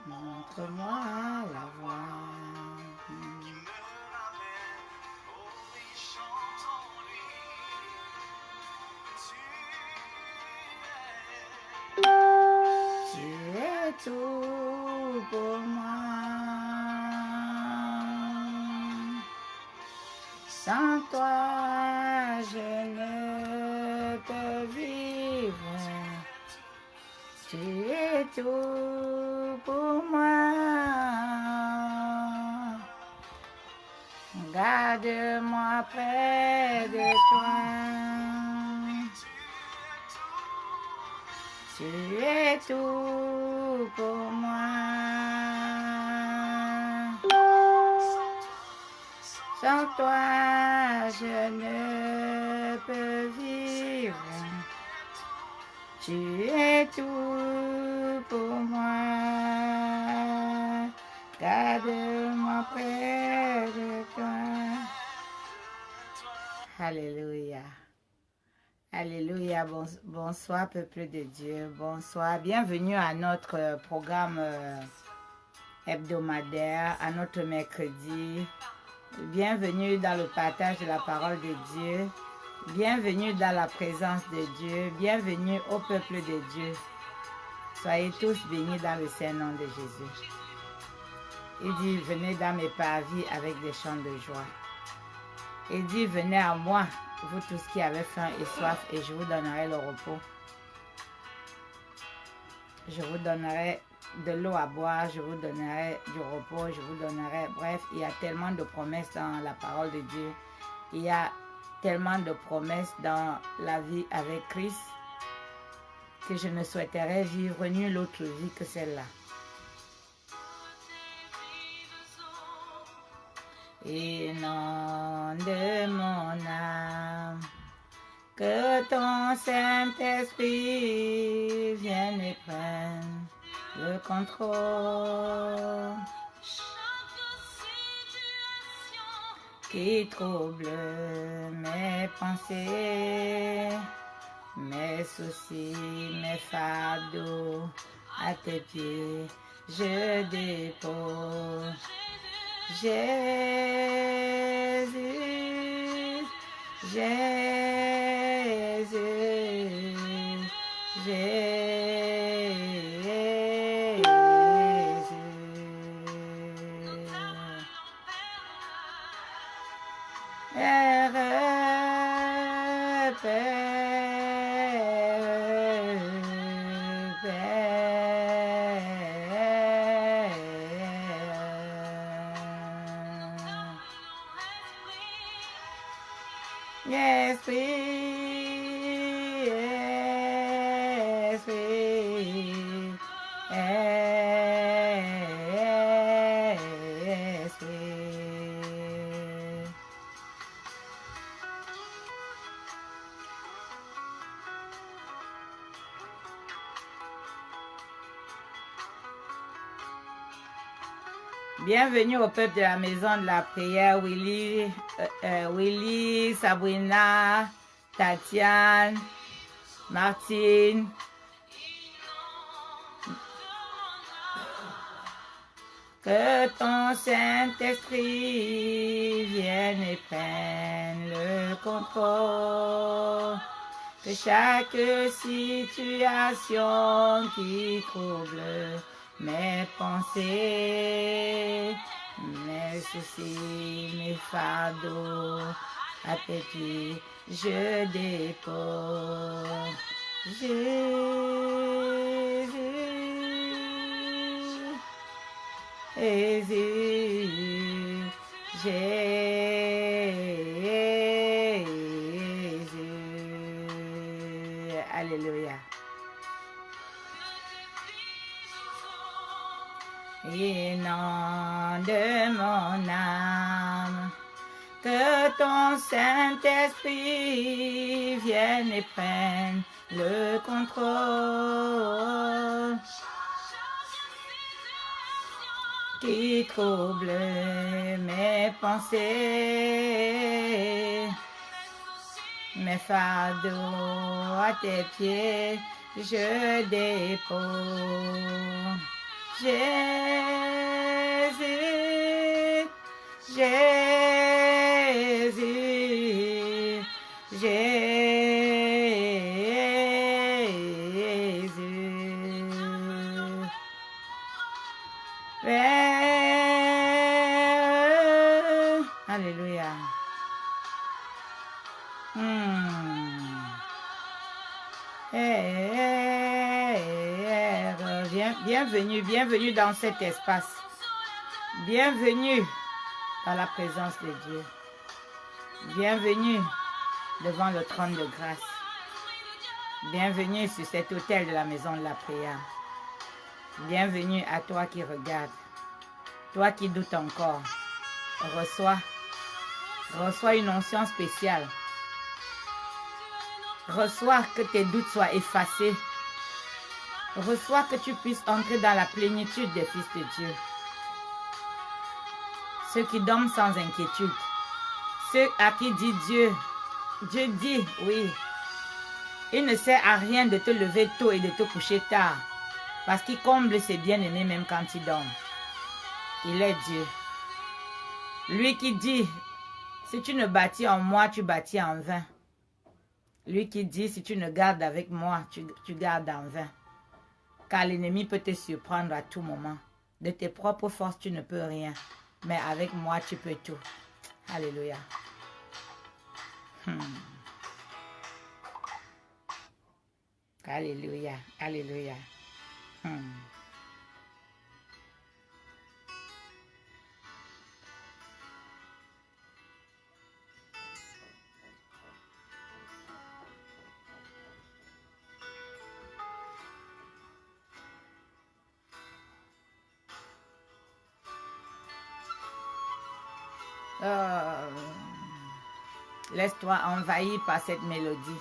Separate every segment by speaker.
Speaker 1: montre-moi la voie. Tu es tout pour moi. Sans toi, je ne peux vivre. Tu es tout pour moi. Garde-moi près de toi. Tu es tout pour moi. Sans toi, je ne peux vivre. Tu es tout pour moi. Garde-moi près de toi. Alléluia. Alléluia. Bonsoir, peuple de Dieu. Bonsoir. Bienvenue à notre programme hebdomadaire, à notre mercredi. Bienvenue dans le partage de la parole de Dieu. Bienvenue dans la présence de Dieu. Bienvenue au peuple de Dieu. Soyez tous bénis dans le Saint-Nom de Jésus. Il dit, venez dans mes parvis avec des chants de joie. Il dit, venez à moi, vous tous qui avez faim et soif, et je vous donnerai le repos. Je vous donnerai de l'eau à boire, je vous donnerai du repos, je vous donnerai... Bref, il y a tellement de promesses dans la parole de Dieu. Il y a tellement de promesses dans la vie avec Christ que je ne souhaiterais vivre nulle autre vie que celle-là. Et non de mon âme, que ton Saint-Esprit vienne et prenne le contrôle qui trouble mes pensées, mes soucis, mes fardeaux, à tes pieds je dépose. Jésus, Jésus, Jésus. Bienvenue au peuple de la maison de la prière, Willy, Sabrina, Tatiane, Martine. Que ton Saint-Esprit vienne et prenne le contrôle. Que chaque situation qui trouble mes pensées, mes soucis, mes fardeaux, à tes pieds je dépose. Jésus, Jésus, Jésus. Alléluia. Et non de mon âme, que ton Saint-Esprit vienne et prenne le contrôle qui trouble mes pensées, mes fardeaux à tes pieds je dépose. Jésus, Jésus, Jésus. Alléluia. Bienvenue, bienvenue dans cet espace. Bienvenue dans la présence de Dieu. Bienvenue devant le trône de grâce. Bienvenue sur cet autel de la maison de la prière. Bienvenue à toi qui regardes. Toi qui doutes encore. Reçois une onction spéciale. Reçois que tes doutes soient effacés. Reçois que tu puisses entrer dans la plénitude des fils de Dieu. Ceux qui dorment sans inquiétude. Ceux à qui dit Dieu. Dieu dit, oui. Il ne sert à rien de te lever tôt et de te coucher tard. Parce qu'il comble ses bien-aimés même quand ils dorment. Il est Dieu. Lui qui dit, si tu ne bâtis en moi, tu bâtis en vain. Lui qui dit, si tu ne gardes avec moi, tu gardes en vain. Car l'ennemi peut te surprendre à tout moment. De tes propres forces, tu ne peux rien. Mais avec moi, tu peux tout. Alléluia. Alléluia. Alléluia. Laisse-toi envahir par cette mélodie.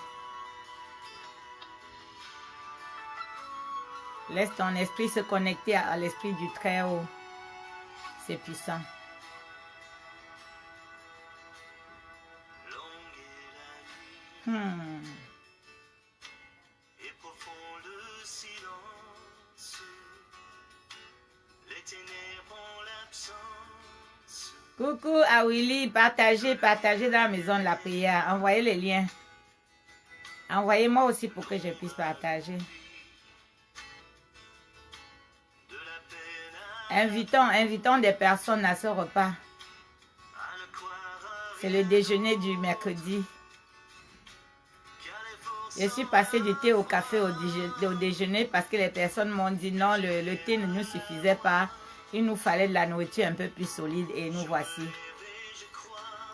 Speaker 1: Laisse ton esprit se connecter à l'esprit du Très-Haut. C'est puissant. Et profond le silence, les ténèbres ont l'absence. Coucou à Willy, partagez dans la maison de la prière. Envoyez les liens. Envoyez-moi aussi pour que je puisse partager. Invitons des personnes à ce repas. C'est le déjeuner du mercredi. Je suis passée du thé au café au déjeuner parce que les personnes m'ont dit non, le thé ne nous suffisait pas. Il nous fallait de la nourriture un peu plus solide et nous voici.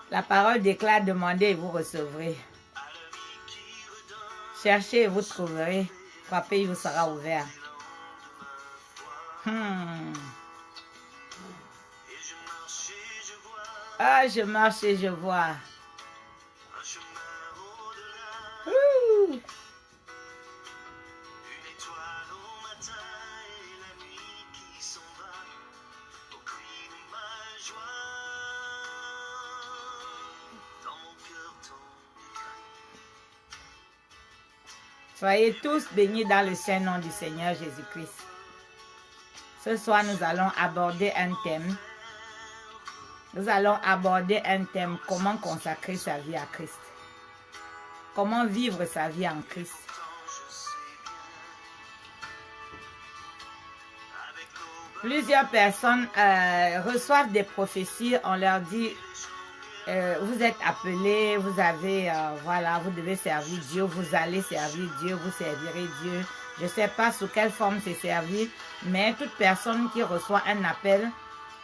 Speaker 1: La parole déclare, demandez et vous recevrez. Cherchez et vous trouverez. Frappez, il vous sera ouvert. Ah, je marche et je vois. Soyez tous bénis dans le saint nom du Seigneur Jésus-Christ. Ce soir, nous allons aborder un thème. Nous allons aborder un thème, comment consacrer sa vie à Christ. Comment vivre sa vie en Christ. Plusieurs personnes reçoivent des prophéties, on leur dit, vous êtes appelés, vous avez, voilà, vous devez servir Dieu, vous allez servir Dieu, vous servirez Dieu. Je ne sais pas sous quelle forme c'est servi, mais toute personne qui reçoit un appel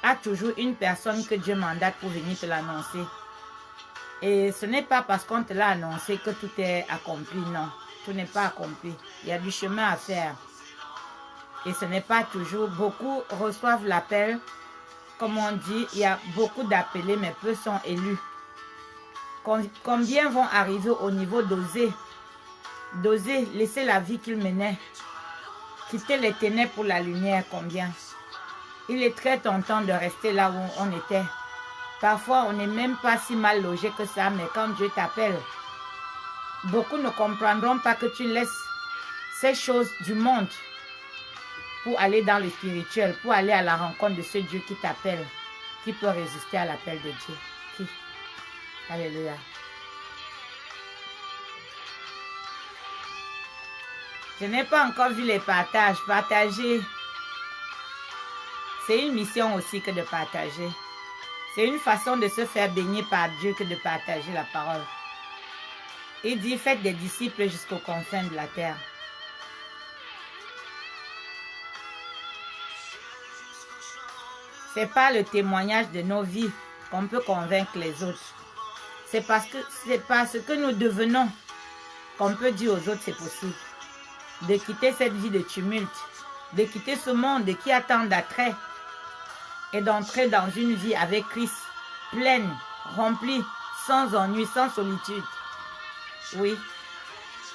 Speaker 1: a toujours une personne que Dieu mandate pour venir te l'annoncer. Et ce n'est pas parce qu'on te l'a annoncé que tout est accompli, non. Tout n'est pas accompli. Il y a du chemin à faire. Et ce n'est pas toujours. Beaucoup reçoivent l'appel. Comme on dit, il y a beaucoup d'appelés, mais peu sont élus. Combien vont arriver au niveau d'oser? D'oser laisser la vie qu'ils menaient. Quitter les ténèbres pour la lumière, combien? Il est très tentant de rester là où on était. Parfois, on n'est même pas si mal logé que ça, mais quand Dieu t'appelle, beaucoup ne comprendront pas que tu laisses ces choses du monde pour aller dans le spirituel, pour aller à la rencontre de ce Dieu qui t'appelle. Qui peut résister à l'appel de Dieu? Qui? Alléluia. Je n'ai pas encore vu les partages. Partager, c'est une mission aussi que de partager. C'est une façon de se faire baigner par Dieu que de partager la parole. Il dit, faites des disciples jusqu'aux confins de la terre. C'est pas le témoignage de nos vies qu'on peut convaincre les autres. C'est parce que nous devenons qu'on peut dire aux autres c'est possible. De quitter cette vie de tumulte, de quitter ce monde qui attend d'attrait et d'entrer dans une vie avec Christ, pleine, remplie, sans ennui, sans solitude. Oui,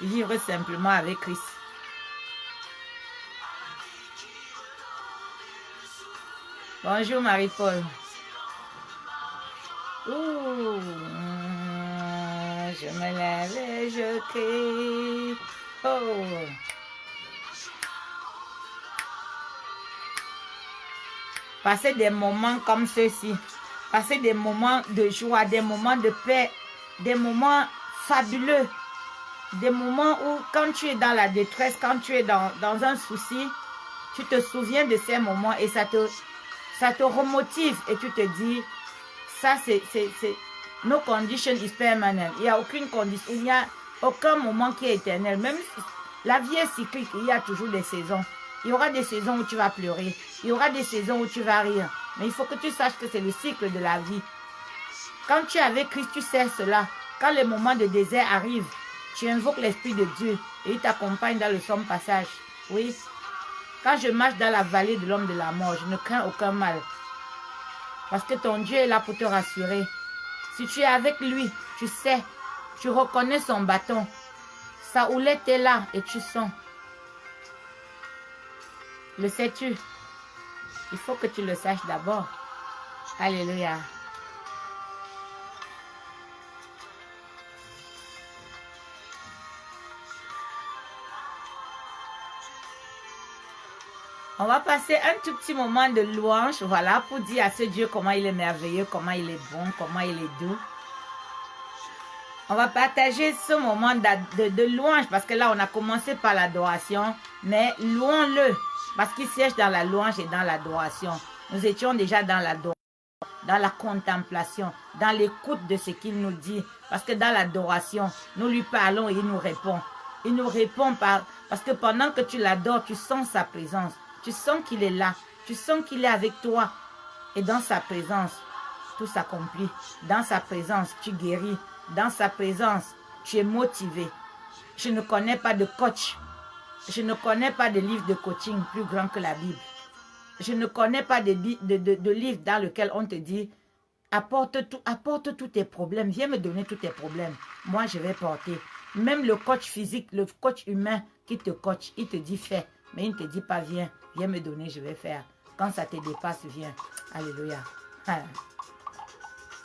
Speaker 1: vivre simplement avec Christ. Bonjour Marie-Paul. Ouh, je me lève et je crie. Oh. Passer des moments comme ceux-ci. Passer des moments de joie, des moments de paix, des moments fabuleux. Des moments où quand tu es dans la détresse, quand tu es dans un souci, tu te souviens de ces moments et ça te remotive et tu te dis, ça c'est, no condition is permanent. Il n'y a aucune condition, il n'y a aucun moment qui est éternel. Même si la vie est cyclique, il y a toujours des saisons. Il y aura des saisons où tu vas pleurer, il y aura des saisons où tu vas rire. Mais il faut que tu saches que c'est le cycle de la vie. Quand tu es avec Christ, tu sais cela. Quand les moments de désert arrivent, tu invoques l'Esprit de Dieu et il t'accompagne dans le sombre passage. Oui. Quand je marche dans la vallée de l'homme de la mort, je ne crains aucun mal. Parce que ton Dieu est là pour te rassurer. Si tu es avec lui, tu sais, tu reconnais son bâton. Sa houlette est là et tu sens. Le sais-tu? Il faut que tu le saches d'abord. Alléluia. On va passer un tout petit moment de louange, voilà, pour dire à ce Dieu comment il est merveilleux, comment il est bon, comment il est doux. On va partager ce moment de louange, parce que là, on a commencé par l'adoration, mais louons-le, parce qu'il siège dans la louange et dans l'adoration. Nous étions déjà dans l'adoration, dans la contemplation, dans l'écoute de ce qu'il nous dit, parce que dans l'adoration, nous lui parlons et il nous répond. Il nous répond parce que pendant que tu l'adores, tu sens sa présence. Tu sens qu'il est là. Tu sens qu'il est avec toi. Et dans sa présence, tout s'accomplit. Dans sa présence, tu guéris. Dans sa présence, tu es motivé. Je ne connais pas de coach. Je ne connais pas de livre de coaching plus grand que la Bible. Je ne connais pas de livre dans lequel on te dit apporte tous tes problèmes. Viens me donner tous tes problèmes. Moi, je vais porter. Même le coach physique, le coach humain qui te coach, il te dit fais. Mais il ne te dit pas viens me donner, je vais faire. Quand ça te dépasse, viens. Alléluia.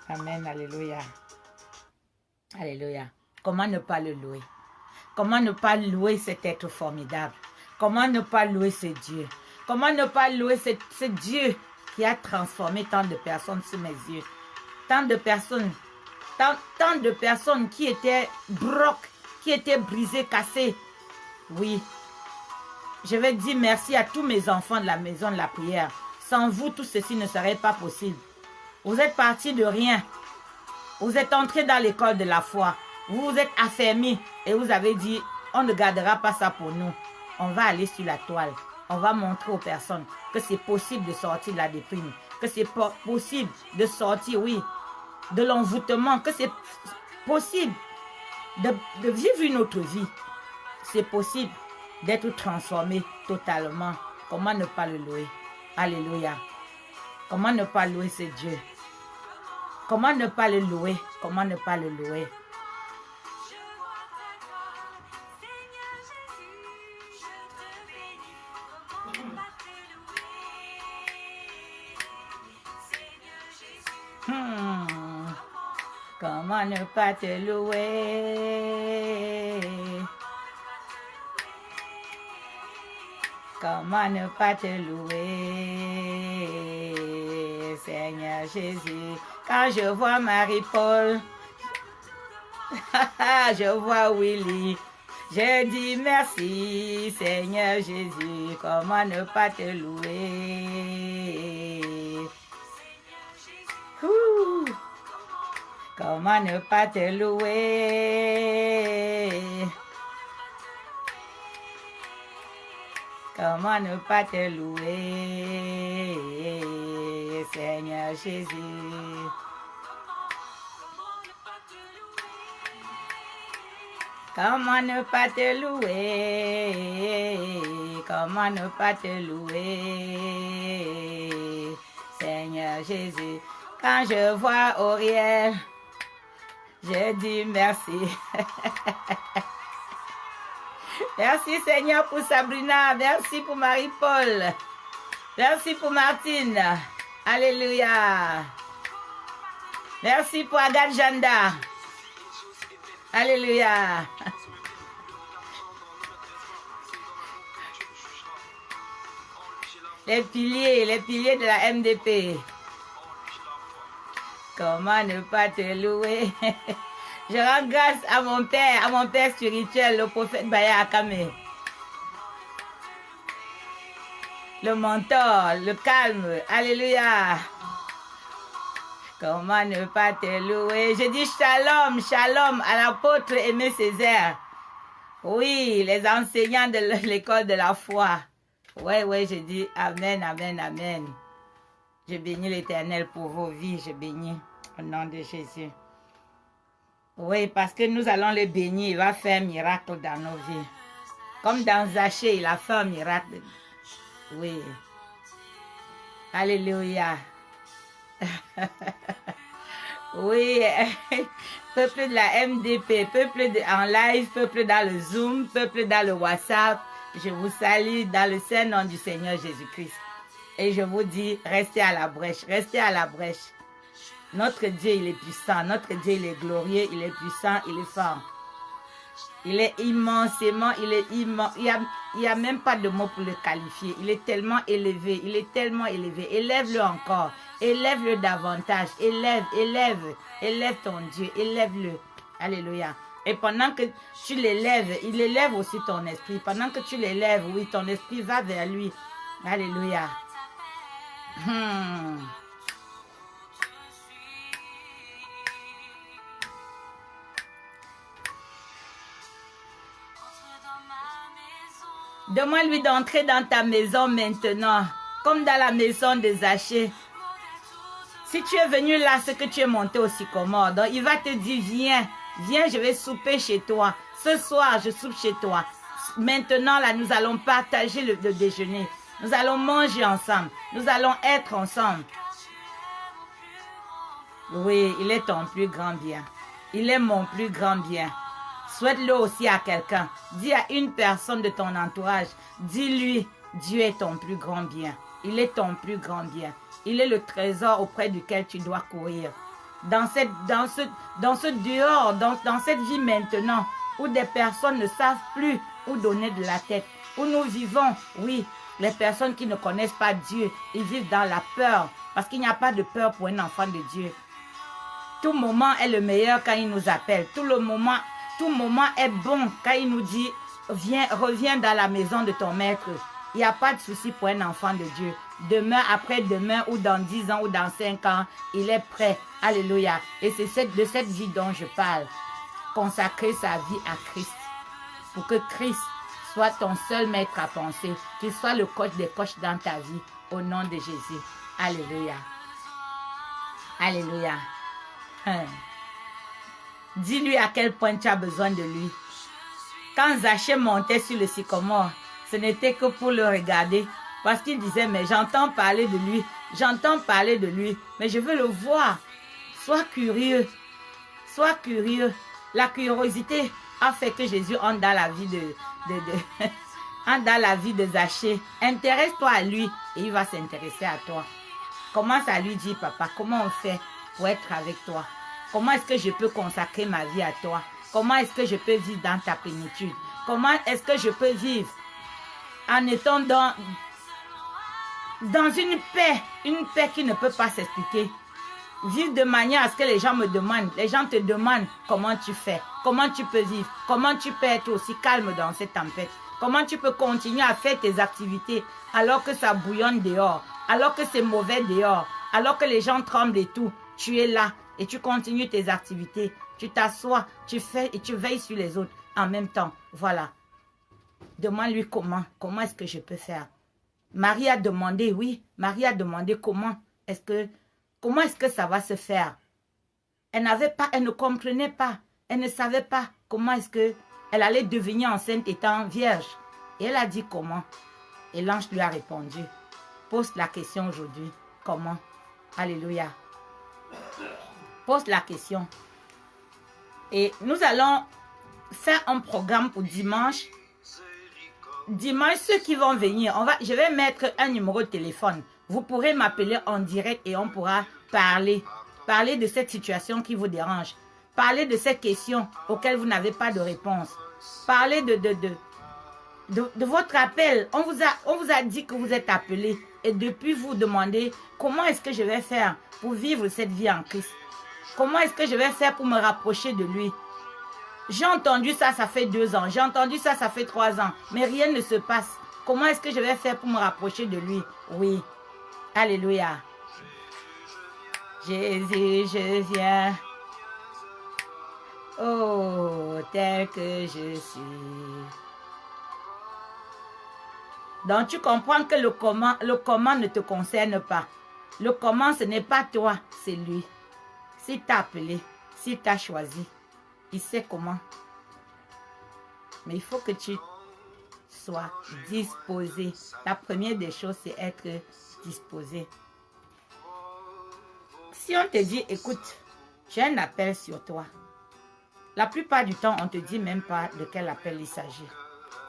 Speaker 1: Amen, alléluia. Alléluia. Comment ne pas le louer? Comment ne pas louer cet être formidable? Comment ne pas louer ce Dieu? Comment ne pas louer ce Dieu qui a transformé tant de personnes sous mes yeux? Tant de personnes qui étaient broques, qui étaient brisées, cassées. Oui. Je vais dire merci à tous mes enfants de la maison de la prière. Sans vous, tout ceci ne serait pas possible. Vous êtes partis de rien. Vous êtes entrés dans l'école de la foi. Vous vous êtes affermis et vous avez dit, on ne gardera pas ça pour nous. On va aller sur la toile. On va montrer aux personnes que c'est possible de sortir de la déprime. Que c'est possible de sortir, oui, de l'envoûtement. Que c'est possible de vivre une autre vie. C'est possible d'être transformé totalement. Comment ne pas le louer? Alléluia. Comment ne pas louer ce Dieu? Comment ne pas le louer? Comment ne pas le louer? Comment ne pas te louer? Comment ne pas te louer, Seigneur Jésus. Quand je vois Marie-Paul, je vois Willy, je dis merci, Seigneur Jésus. Comment ne pas te louer? Ouh. Comment ne pas te louer? Comment ne pas te louer, Seigneur Jésus? Comment ne pas te louer? Comment ne pas te louer, Seigneur Jésus? Quand je vois Auriel, je dis merci. Merci Seigneur pour Sabrina, merci pour Marie-Paul, merci pour Martine, alléluia. Merci pour Agathe Janda, alléluia. Les piliers de la MDP. Comment ne pas te louer? Je rends grâce à mon père spirituel, le prophète Baya Akame. Le mentor, le calme, alléluia. Comment ne pas te louer? Je dis shalom, shalom à l'apôtre Aimé Césaire. Oui, les enseignants de l'école de la foi. Oui, je dis amen, amen, amen. Je bénis l'Éternel pour vos vies, je bénis au nom de Jésus. Oui, parce que nous allons le bénir, il va faire un miracle dans nos vies. Comme dans Zachée, il a fait un miracle. Oui. Alléluia. Oui, peuple de la MDP, peuple en live, peuple dans le Zoom, peuple dans le WhatsApp, je vous salue dans le saint nom du Seigneur Jésus-Christ. Et je vous dis, restez à la brèche, restez à la brèche. Notre Dieu, il est puissant. Notre Dieu, il est glorieux, il est puissant, il est fort. Il est immensément, il est immense. Il n'y a même pas de mots pour le qualifier. Il est tellement élevé, il est tellement élevé. Élève-le encore, élève-le davantage. Élève ton Dieu, élève-le. Alléluia. Et pendant que tu l'élèves, il élève aussi ton esprit. Pendant que tu l'élèves, oui, ton esprit va vers lui. Alléluia. Demande-lui d'entrer dans ta maison maintenant, comme dans la maison de Zachée. Si tu es venu là, c'est que tu es monté au sycomore. Donc, il va te dire, viens, viens, je vais souper chez toi. Ce soir, je soupe chez toi. Maintenant, là, nous allons partager le déjeuner. Nous allons manger ensemble. Nous allons être ensemble. Oui, il est ton plus grand bien. Il est mon plus grand bien. Souhaite-le aussi à quelqu'un. Dis à une personne de ton entourage. Dis-lui, Dieu est ton plus grand bien. Il est ton plus grand bien. Il est le trésor auprès duquel tu dois courir. Dans ce dehors, dans cette vie maintenant, où des personnes ne savent plus où donner de la tête, où nous vivons, oui, les personnes qui ne connaissent pas Dieu, ils vivent dans la peur, parce qu'il n'y a pas de peur pour un enfant de Dieu. Tout moment est le meilleur quand il nous appelle. Tout moment est bon quand il nous dit, viens, reviens dans la maison de ton maître. Il n'y a pas de souci pour un enfant de Dieu. Demain, après-demain, ou dans 10 ans, ou dans 5 ans, il est prêt. Alléluia. Et c'est de cette vie dont je parle. Consacrer sa vie à Christ. Pour que Christ soit ton seul maître à penser. Qu'il soit le coach des coachs dans ta vie. Au nom de Jésus. Alléluia. Alléluia. Dis-lui à quel point tu as besoin de lui. Quand Zachée montait sur le sycomore, ce n'était que pour le regarder. Parce qu'il disait, mais j'entends parler de lui. J'entends parler de lui. Mais je veux le voir. Sois curieux. Sois curieux. La curiosité a fait que Jésus entre dans la vie entre dans la vie de Zachée. Intéresse-toi à lui et il va s'intéresser à toi. Commence à lui dire, papa, comment on fait pour être avec toi? Comment est-ce que je peux consacrer ma vie à toi? Comment est-ce que je peux vivre dans ta plénitude? Comment est-ce que je peux vivre en étant dans une paix qui ne peut pas s'expliquer. Vivre de manière à ce que les gens me demandent. Les gens te demandent comment tu fais, comment tu peux vivre, comment tu peux être aussi calme dans cette tempête. Comment tu peux continuer à faire tes activités alors que ça bouillonne dehors, alors que c'est mauvais dehors, alors que les gens tremblent et tout. Tu es là et tu continues tes activités. Tu t'assois, tu fais et tu veilles sur les autres en même temps. Voilà. Demande-lui comment. Comment est-ce que je peux faire? Marie a demandé, oui. Marie a demandé comment est-ce que ça va se faire? Elle n'avait pas, elle ne comprenait pas. Elle ne savait pas comment est-ce que elle allait devenir enceinte étant vierge. Et elle a dit comment. Et l'ange lui a répondu. Pose la question aujourd'hui. Comment? Alléluia. Pose la question. Et nous allons faire un programme pour dimanche. Dimanche, ceux qui vont venir, je vais mettre un numéro de téléphone. Vous pourrez m'appeler en direct et on pourra parler. Parler de cette situation qui vous dérange. Parler de cette question auxquelles vous n'avez pas de réponse. Parler de votre appel. On vous a dit que vous êtes appelé. Et depuis, vous demandez comment est-ce que je vais faire pour vivre cette vie en Christ. Comment est-ce que je vais faire pour me rapprocher de lui? J'ai entendu ça, ça fait 2 ans. J'ai entendu ça, ça fait 3 ans. Mais rien ne se passe. Comment est-ce que je vais faire pour me rapprocher de lui? Oui. Alléluia. Jésus, je viens. Oh, tel que je suis. Donc, tu comprends que le comment ne te concerne pas. Le comment, ce n'est pas toi, c'est lui. S'il t'a appelé, s'il t'a choisi, il sait comment. Mais il faut que tu sois disposé. La première des choses, c'est être disposé. Si on te dit, écoute, j'ai un appel sur toi. La plupart du temps, on ne te dit même pas de quel appel il s'agit.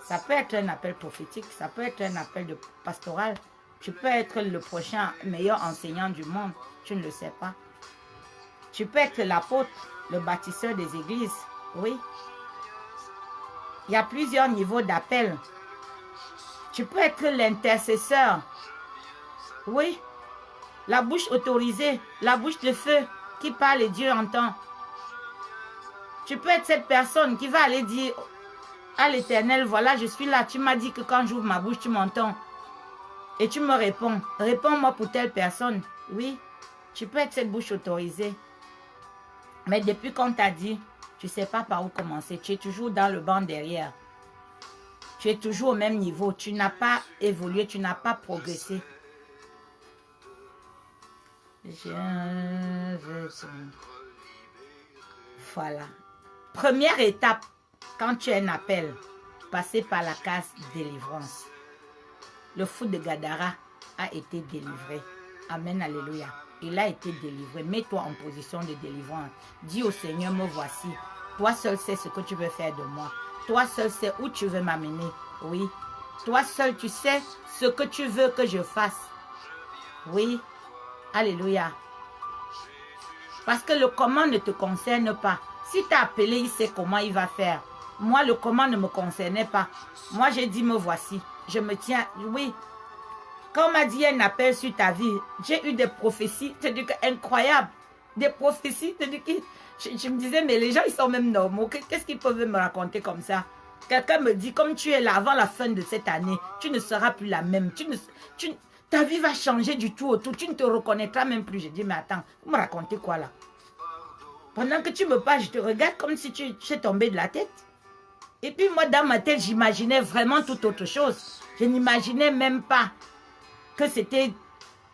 Speaker 1: Ça peut être un appel prophétique, ça peut être un appel de pastoral. Tu peux être le prochain meilleur enseignant du monde, tu ne le sais pas. Tu peux être l'apôtre, le bâtisseur des églises, oui. Il y a plusieurs niveaux d'appel. Tu peux être l'intercesseur, oui. La bouche autorisée, la bouche de feu qui parle et Dieu entend. Tu peux être cette personne qui va aller dire à l'Éternel, voilà, je suis là. Tu m'as dit que quand j'ouvre ma bouche, tu m'entends. Et tu me réponds. Réponds-moi pour telle personne. Oui, tu peux être cette bouche autorisée. Mais depuis qu'on t'a dit, tu ne sais pas par où commencer. Tu es toujours dans le banc derrière. Tu es toujours au même niveau. Tu n'as pas évolué, tu n'as pas progressé. Je veux... Voilà. Première étape, quand tu as un appel, passer par la case délivrance. Le fou de Gadara a été délivré. Amen, alléluia. Il a été délivré. Mets-toi en position de délivrance. Dis au Seigneur, me voici. Toi seul sais ce que tu veux faire de moi. Toi seul sais où tu veux m'amener. Oui. Toi seul tu sais ce que tu veux que je fasse. Oui. Alléluia. Parce que le comment ne te concerne pas. Si tu as appelé, il sait comment il va faire. Moi, le comment ne me concernait pas. Moi, j'ai dit, me voici. Je me tiens, oui. Quand on m'a dit un appel sur ta vie, j'ai eu des prophéties, c'est incroyable. Des prophéties, je me disais, mais les gens, ils sont même normaux. Qu'est-ce qu'ils peuvent me raconter comme ça? Quelqu'un me dit, comme tu es là avant la fin de cette année, tu ne seras plus la même. Ta vie va changer du tout au tout. Tu ne te reconnaîtras même plus. Je dis, mais attends, vous me racontez quoi là? Pendant que tu me parles, je te regarde comme si tu es tombé de la tête. Et puis moi, dans ma tête, j'imaginais vraiment tout autre chose. Je n'imaginais même pas que c'était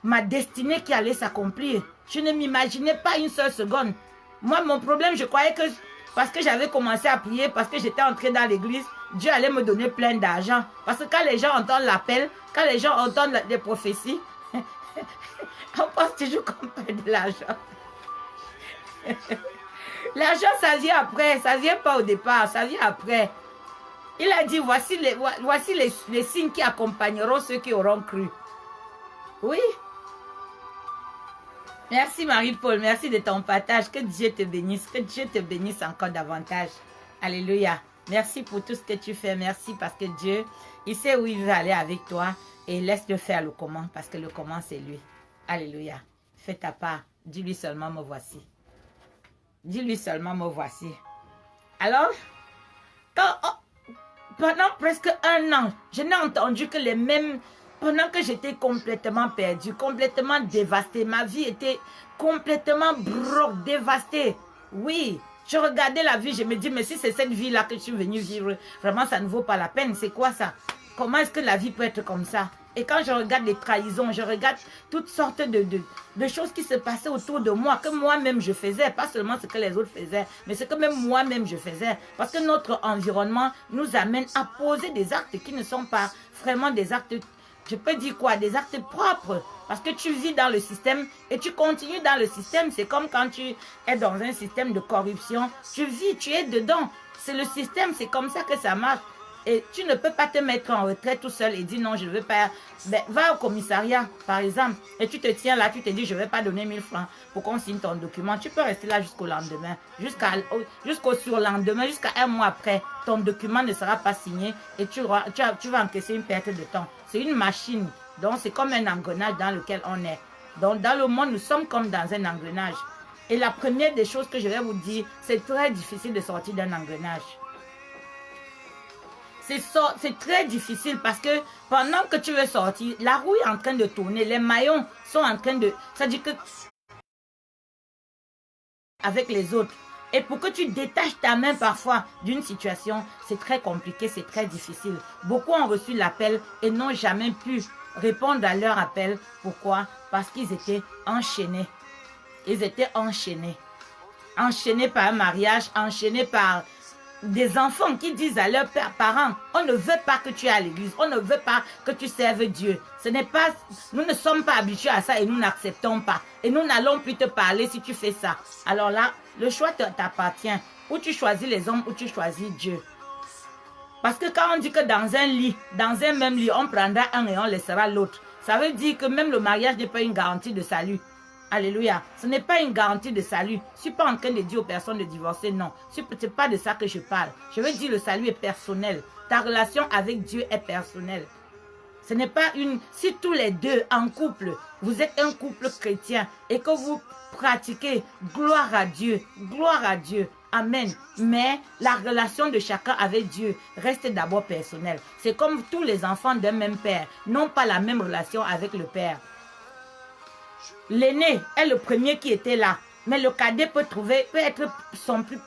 Speaker 1: ma destinée qui allait s'accomplir. Je ne m'imaginais pas une seule seconde. Moi, mon problème, je croyais que parce que j'avais commencé à prier, parce que j'étais entrée dans l'église, Dieu allait me donner plein d'argent. Parce que quand les gens entendent l'appel, quand les gens entendent des prophéties, on pense toujours qu'on perd de l'argent. L'argent, ça vient après, ça ne vient pas au départ, ça vient après. Il a dit, voici les signes qui accompagneront ceux qui auront cru. Oui. Merci Marie-Paul, merci de ton partage. Que Dieu te bénisse, encore davantage. Alléluia. Merci pour tout ce que tu fais. Merci parce que Dieu, il sait où il veut aller avec toi et laisse-le faire le comment parce que le comment, c'est lui. Alléluia. Fais ta part. Dis-lui seulement, me voici. Dis-lui seulement, me voici. Alors, pendant presque un an, je n'ai entendu que les mêmes... Pendant que j'étais complètement perdue, complètement dévastée, ma vie était complètement dévastée. Oui, je regardais la vie, je me dis, mais si c'est cette vie-là que je suis venue vivre, vraiment, ça ne vaut pas la peine. C'est quoi ça? Comment est-ce que la vie peut être comme ça? Et quand je regarde les trahisons, je regarde toutes sortes de choses qui se passaient autour de moi, que moi-même je faisais, pas seulement ce que les autres faisaient, mais ce que même moi-même je faisais. Parce que notre environnement nous amène à poser des actes qui ne sont pas vraiment des actes, je peux dire quoi, des actes propres. Parce que tu vis dans le système et tu continues dans le système. C'est comme quand tu es dans un système de corruption. Tu vis, tu es dedans. C'est le système, c'est comme ça que ça marche. Et tu ne peux pas te mettre en retrait tout seul et dire non, je ne veux pas. Ben, va au commissariat, par exemple, et tu te tiens là, tu te dis, je ne vais pas donner 1000 francs pour qu'on signe ton document. Tu peux rester là jusqu'au lendemain, jusqu'au surlendemain, jusqu'à un mois après. Ton document ne sera pas signé et tu vas encaisser une perte de temps. C'est une machine, donc c'est comme un engrenage dans lequel on est. Donc dans le monde, nous sommes comme dans un engrenage. Et la première des choses que je vais vous dire, c'est très difficile de sortir d'un engrenage. C'est très difficile parce que pendant que tu veux sortir, la roue est en train de tourner, les maillons sont en train de... Ça dit que... avec les autres. Et pour que tu détaches ta main parfois d'une situation, c'est très compliqué, c'est très difficile. Beaucoup ont reçu l'appel et n'ont jamais pu répondre à leur appel. Pourquoi? Parce qu'ils étaient enchaînés. Ils étaient enchaînés. Enchaînés par un mariage, enchaînés par... des enfants qui disent à leurs parents, on ne veut pas que tu ailles à l'église, on ne veut pas que tu serves Dieu. Ce n'est pas, nous ne sommes pas habitués à ça et nous n'acceptons pas. Et nous n'allons plus te parler si tu fais ça. Alors là, le choix t'appartient. Ou tu choisis les hommes ou tu choisis Dieu. Parce que quand on dit que dans un lit, dans un même lit, on prendra un et on laissera l'autre, ça veut dire que même le mariage n'est pas une garantie de salut. Alléluia. Ce n'est pas une garantie de salut. Je ne suis pas en train de dire aux personnes de divorcer, non. Ce n'est pas de ça que je parle. Je veux dire le salut est personnel. Ta relation avec Dieu est personnelle. Ce n'est pas une... Si tous les deux en couple, vous êtes un couple chrétien et que vous pratiquez, gloire à Dieu, gloire à Dieu. Amen. Mais la relation de chacun avec Dieu reste d'abord personnelle. C'est comme tous les enfants d'un même père n'ont pas la même relation avec le père. L'aîné est le premier qui était là. Mais le cadet peut être son plus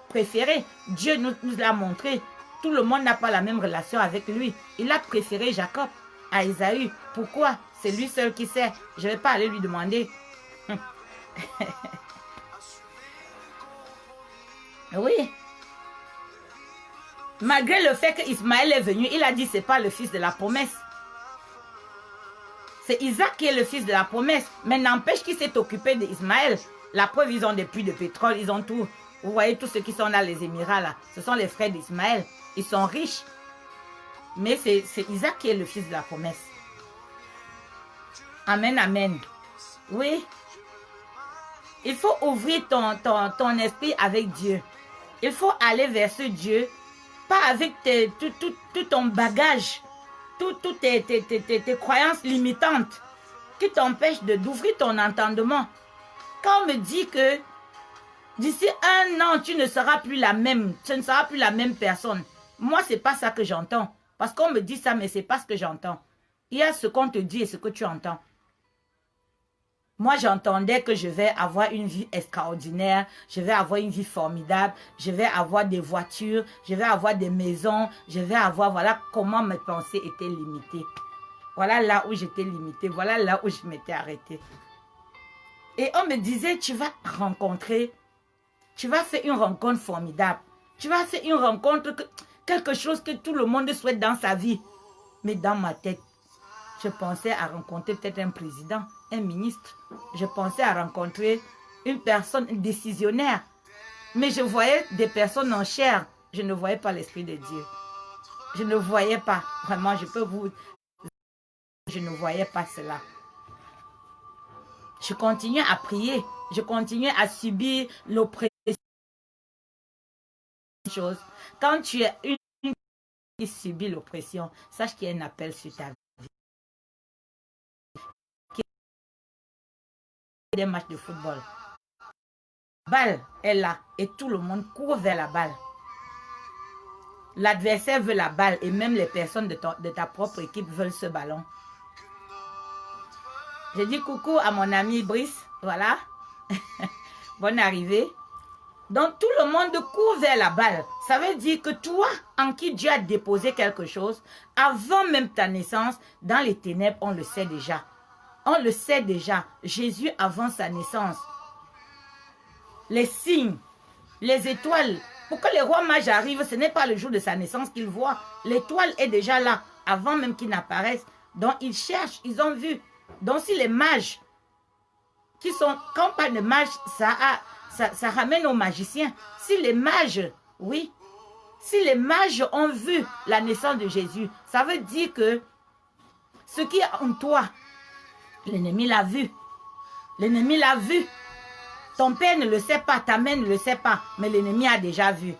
Speaker 1: préféré. Dieu nous l'a montré. Tout le monde n'a pas la même relation avec lui. Il a préféré Jacob à Ésaü. Pourquoi? C'est lui seul qui sait. Je ne vais pas aller lui demander. Oui. Malgré le fait qu'Ismaël est venu, il a dit c'est pas le fils de la promesse. C'est Isaac qui est le fils de la promesse. Mais n'empêche qu'il s'est occupé d'Ismaël. La preuve, ils ont des puits de pétrole, ils ont tout. Vous voyez tous ceux qui sont dans les Émirats là. Ce sont les frères d'Ismaël. Ils sont riches. Mais c'est Isaac qui est le fils de la promesse. Amen, amen. Oui. Il faut ouvrir ton esprit avec Dieu. Il faut aller vers ce Dieu. Pas avec tout ton bagage. Toutes tes croyances limitantes qui t'empêchent d'ouvrir ton entendement. Quand on me dit que d'ici un an, tu ne seras plus la même, tu ne seras plus la même personne, moi, ce n'est pas ça que j'entends. Parce qu'on me dit ça, mais ce n'est pas ce que j'entends. Il y a ce qu'on te dit et ce que tu entends. Moi, j'entendais que je vais avoir une vie extraordinaire, je vais avoir une vie formidable, je vais avoir des voitures, je vais avoir des maisons, je vais avoir, voilà comment mes pensées étaient limitées. Voilà là où j'étais limitée, voilà là où je m'étais arrêtée. Et on me disait, tu vas rencontrer, tu vas faire une rencontre formidable. Tu vas faire une rencontre, quelque chose que tout le monde souhaite dans sa vie. Mais dans ma tête, je pensais à rencontrer peut-être un président, un ministre. Je pensais à rencontrer une personne décisionnaire. Mais je voyais des personnes en chair. Je ne voyais pas l'Esprit de Dieu. Je ne voyais pas. Vraiment, je peux vous... Je ne voyais pas cela. Je continuais à prier. Je continuais à subir l'oppression chose. Quand tu es une qui subit l'oppression, sache qu'il y a un appel sur ta vie. Des matchs de football. La balle est là et tout le monde court vers la balle. L'adversaire veut la balle et même les personnes de ta propre équipe veulent ce ballon. J'ai dit coucou à mon ami Brice. Voilà. Bonne arrivée. Donc tout le monde court vers la balle. Ça veut dire que toi, en qui Dieu a déposé quelque chose, avant même ta naissance, dans les ténèbres, on le sait déjà. On le sait déjà. Jésus, avant sa naissance, les signes, les étoiles, pour que les rois mages arrivent, ce n'est pas le jour de sa naissance qu'ils voient. L'étoile est déjà là, avant même qu'il n'apparaisse. Donc ils cherchent, ils ont vu. Donc si les mages, qui sont, quand on parle de mages, ça ramène aux magiciens. Si les mages, oui, si les mages ont vu la naissance de Jésus, ça veut dire que ce qui est en toi, l'ennemi l'a vu. L'ennemi l'a vu. Ton père ne le sait pas, ta mère ne le sait pas, mais l'ennemi a déjà vu.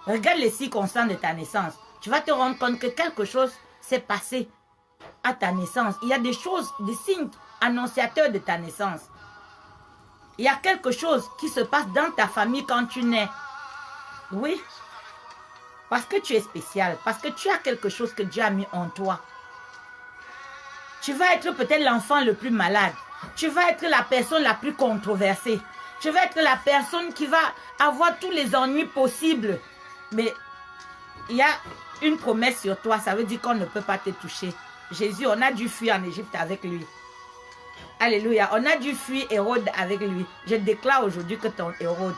Speaker 1: Regarde les circonstances de ta naissance. Tu vas te rendre compte que quelque chose s'est passé à ta naissance. Il y a des choses, des signes annonciateurs de ta naissance. Il y a quelque chose qui se passe dans ta famille quand tu nais. Oui. Parce que tu es spécial. Parce que tu as quelque chose que Dieu a mis en toi. Tu vas être peut-être l'enfant le plus malade. Tu vas être la personne la plus controversée. Tu vas être la personne qui va avoir tous les ennuis possibles. Mais il y a une promesse sur toi. Ça veut dire qu'on ne peut pas te toucher. Jésus, on a dû fuir en Égypte avec lui. Alléluia. On a dû fuir Hérode avec lui. Je déclare aujourd'hui que ton Hérode,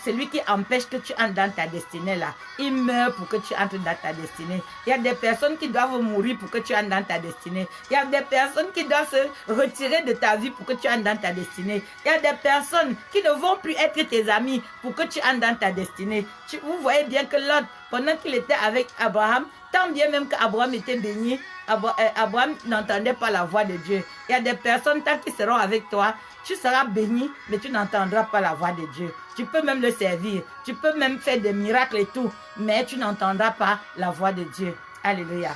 Speaker 1: celui qui empêche que tu entres dans ta destinée là, il meurt pour que tu entres dans ta destinée. Il y a des personnes qui doivent mourir pour que tu entres dans ta destinée. Il y a des personnes qui doivent se retirer de ta vie pour que tu entres dans ta destinée. Il y a des personnes qui ne vont plus être tes amis pour que tu entres dans ta destinée. Vous voyez bien que Lot, pendant qu'il était avec Abraham, tant bien même qu'Abraham était béni, Abraham n'entendait pas la voix de Dieu. Il y a des personnes, tant qu'ils seront avec toi, tu seras béni, mais tu n'entendras pas la voix de Dieu. Tu peux même le servir, tu peux même faire des miracles et tout, mais tu n'entendras pas la voix de Dieu. Alléluia.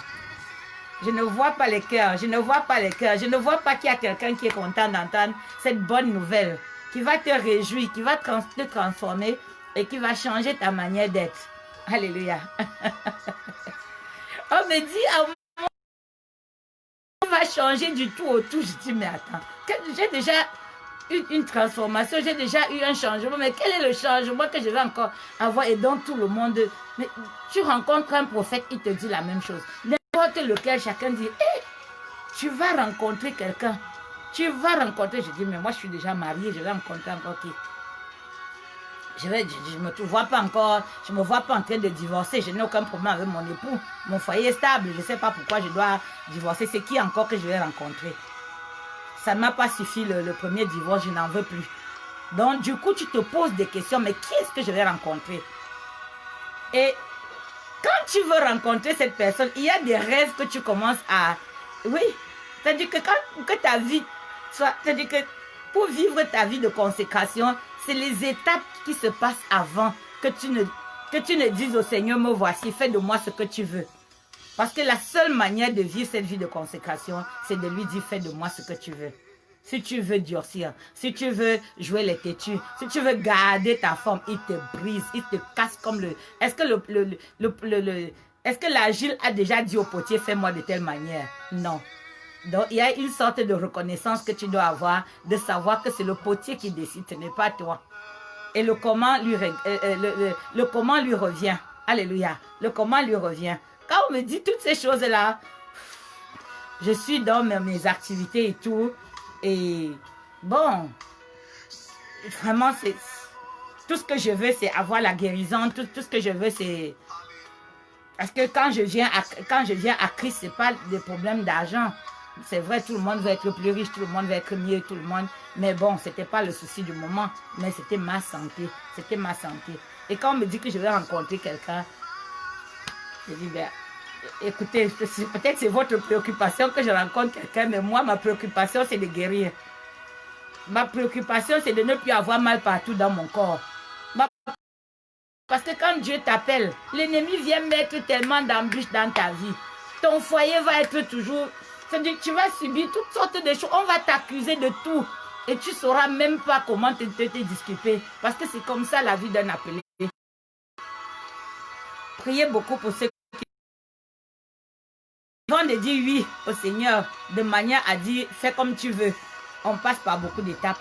Speaker 1: Je ne vois pas les cœurs, je ne vois pas les cœurs, je ne vois pas qu'il y a quelqu'un qui est content d'entendre cette bonne nouvelle, qui va te réjouir, qui va te transformer et qui va changer ta manière d'être. Alléluia. On me dit à moi, on va changer du tout au tout. Je dis, mais attends, j'ai déjà eu une transformation, j'ai déjà eu un changement, mais quel est le changement que je vais encore avoir et dans tout le monde? Mais tu rencontres un prophète, il te dit la même chose. N'importe lequel, chacun dit, hey, tu vas rencontrer quelqu'un. Tu vas rencontrer, je dis, mais moi je suis déjà mariée, je vais rencontrer encore qui? Je ne me vois pas encore, je ne me vois pas en train de divorcer, je n'ai aucun problème avec mon époux, mon foyer est stable, je ne sais pas pourquoi je dois divorcer, c'est qui encore que je vais rencontrer? Ça ne m'a pas suffi le premier divorce, je n'en veux plus. Donc du coup tu te poses des questions, mais qui est-ce que je vais rencontrer? Et quand tu veux rencontrer cette personne, il y a des rêves que tu commences à... Oui, c'est-à-dire que ta vie, c'est-à-dire que pour vivre ta vie de consécration, c'est les étapes qui se passent avant que tu ne dises au Seigneur, me voici, fais de moi ce que tu veux. Parce que la seule manière de vivre cette vie de consécration, c'est de lui dire, fais de moi ce que tu veux. Si tu veux durcir, si tu veux jouer les têtus, si tu veux garder ta forme, il te brise, il te casse comme le... Est-ce que l'agile a déjà dit au potier, fais-moi de telle manière? Non. Donc, il y a une sorte de reconnaissance que tu dois avoir, de savoir que c'est le potier qui décide, ce n'est pas toi. Et le comment lui revient. Alléluia. Le comment lui revient. Quand on me dit toutes ces choses-là, je suis dans mes activités et tout. Et bon, vraiment, c'est tout ce que je veux, c'est avoir la guérison. Tout ce que je veux, c'est... Parce que quand je viens à Christ, ce n'est pas des problèmes d'argent. C'est vrai, tout le monde veut être plus riche, tout le monde veut être mieux, tout le monde. Mais bon, ce n'était pas le souci du moment, mais c'était ma santé. C'était ma santé. Et quand on me dit que je vais rencontrer quelqu'un, je dis, ben, écoutez, peut-être c'est votre préoccupation que je rencontre quelqu'un, mais moi, ma préoccupation, c'est de guérir. Ma préoccupation, c'est de ne plus avoir mal partout dans mon corps. Parce que quand Dieu t'appelle, l'ennemi vient mettre tellement d'embûches dans ta vie. Ton foyer va être toujours... C'est-à-dire que tu vas subir toutes sortes de choses. On va t'accuser de tout. Et tu ne sauras même pas comment te disculper. Parce que c'est comme ça la vie d'un appelé. Priez beaucoup pour ceux qui... Avant de dire oui au Seigneur, de manière à dire fais comme tu veux, on passe par beaucoup d'étapes.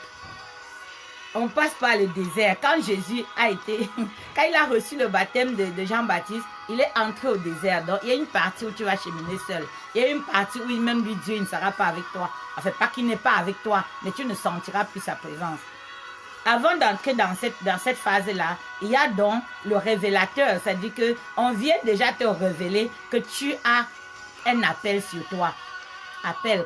Speaker 1: On passe par le désert. Quand Jésus a été, quand il a reçu le baptême de Jean-Baptiste, il est entré au désert. Donc, il y a une partie où tu vas cheminer seul. Il y a une partie où même lui, Dieu, il ne sera pas avec toi. Enfin, pas qu'il n'est pas avec toi, mais tu ne sentiras plus sa présence. Avant d'entrer dans cette phase-là, il y a donc le révélateur. C'est-à-dire qu'on vient déjà te révéler que tu as un appel sur toi. Appel,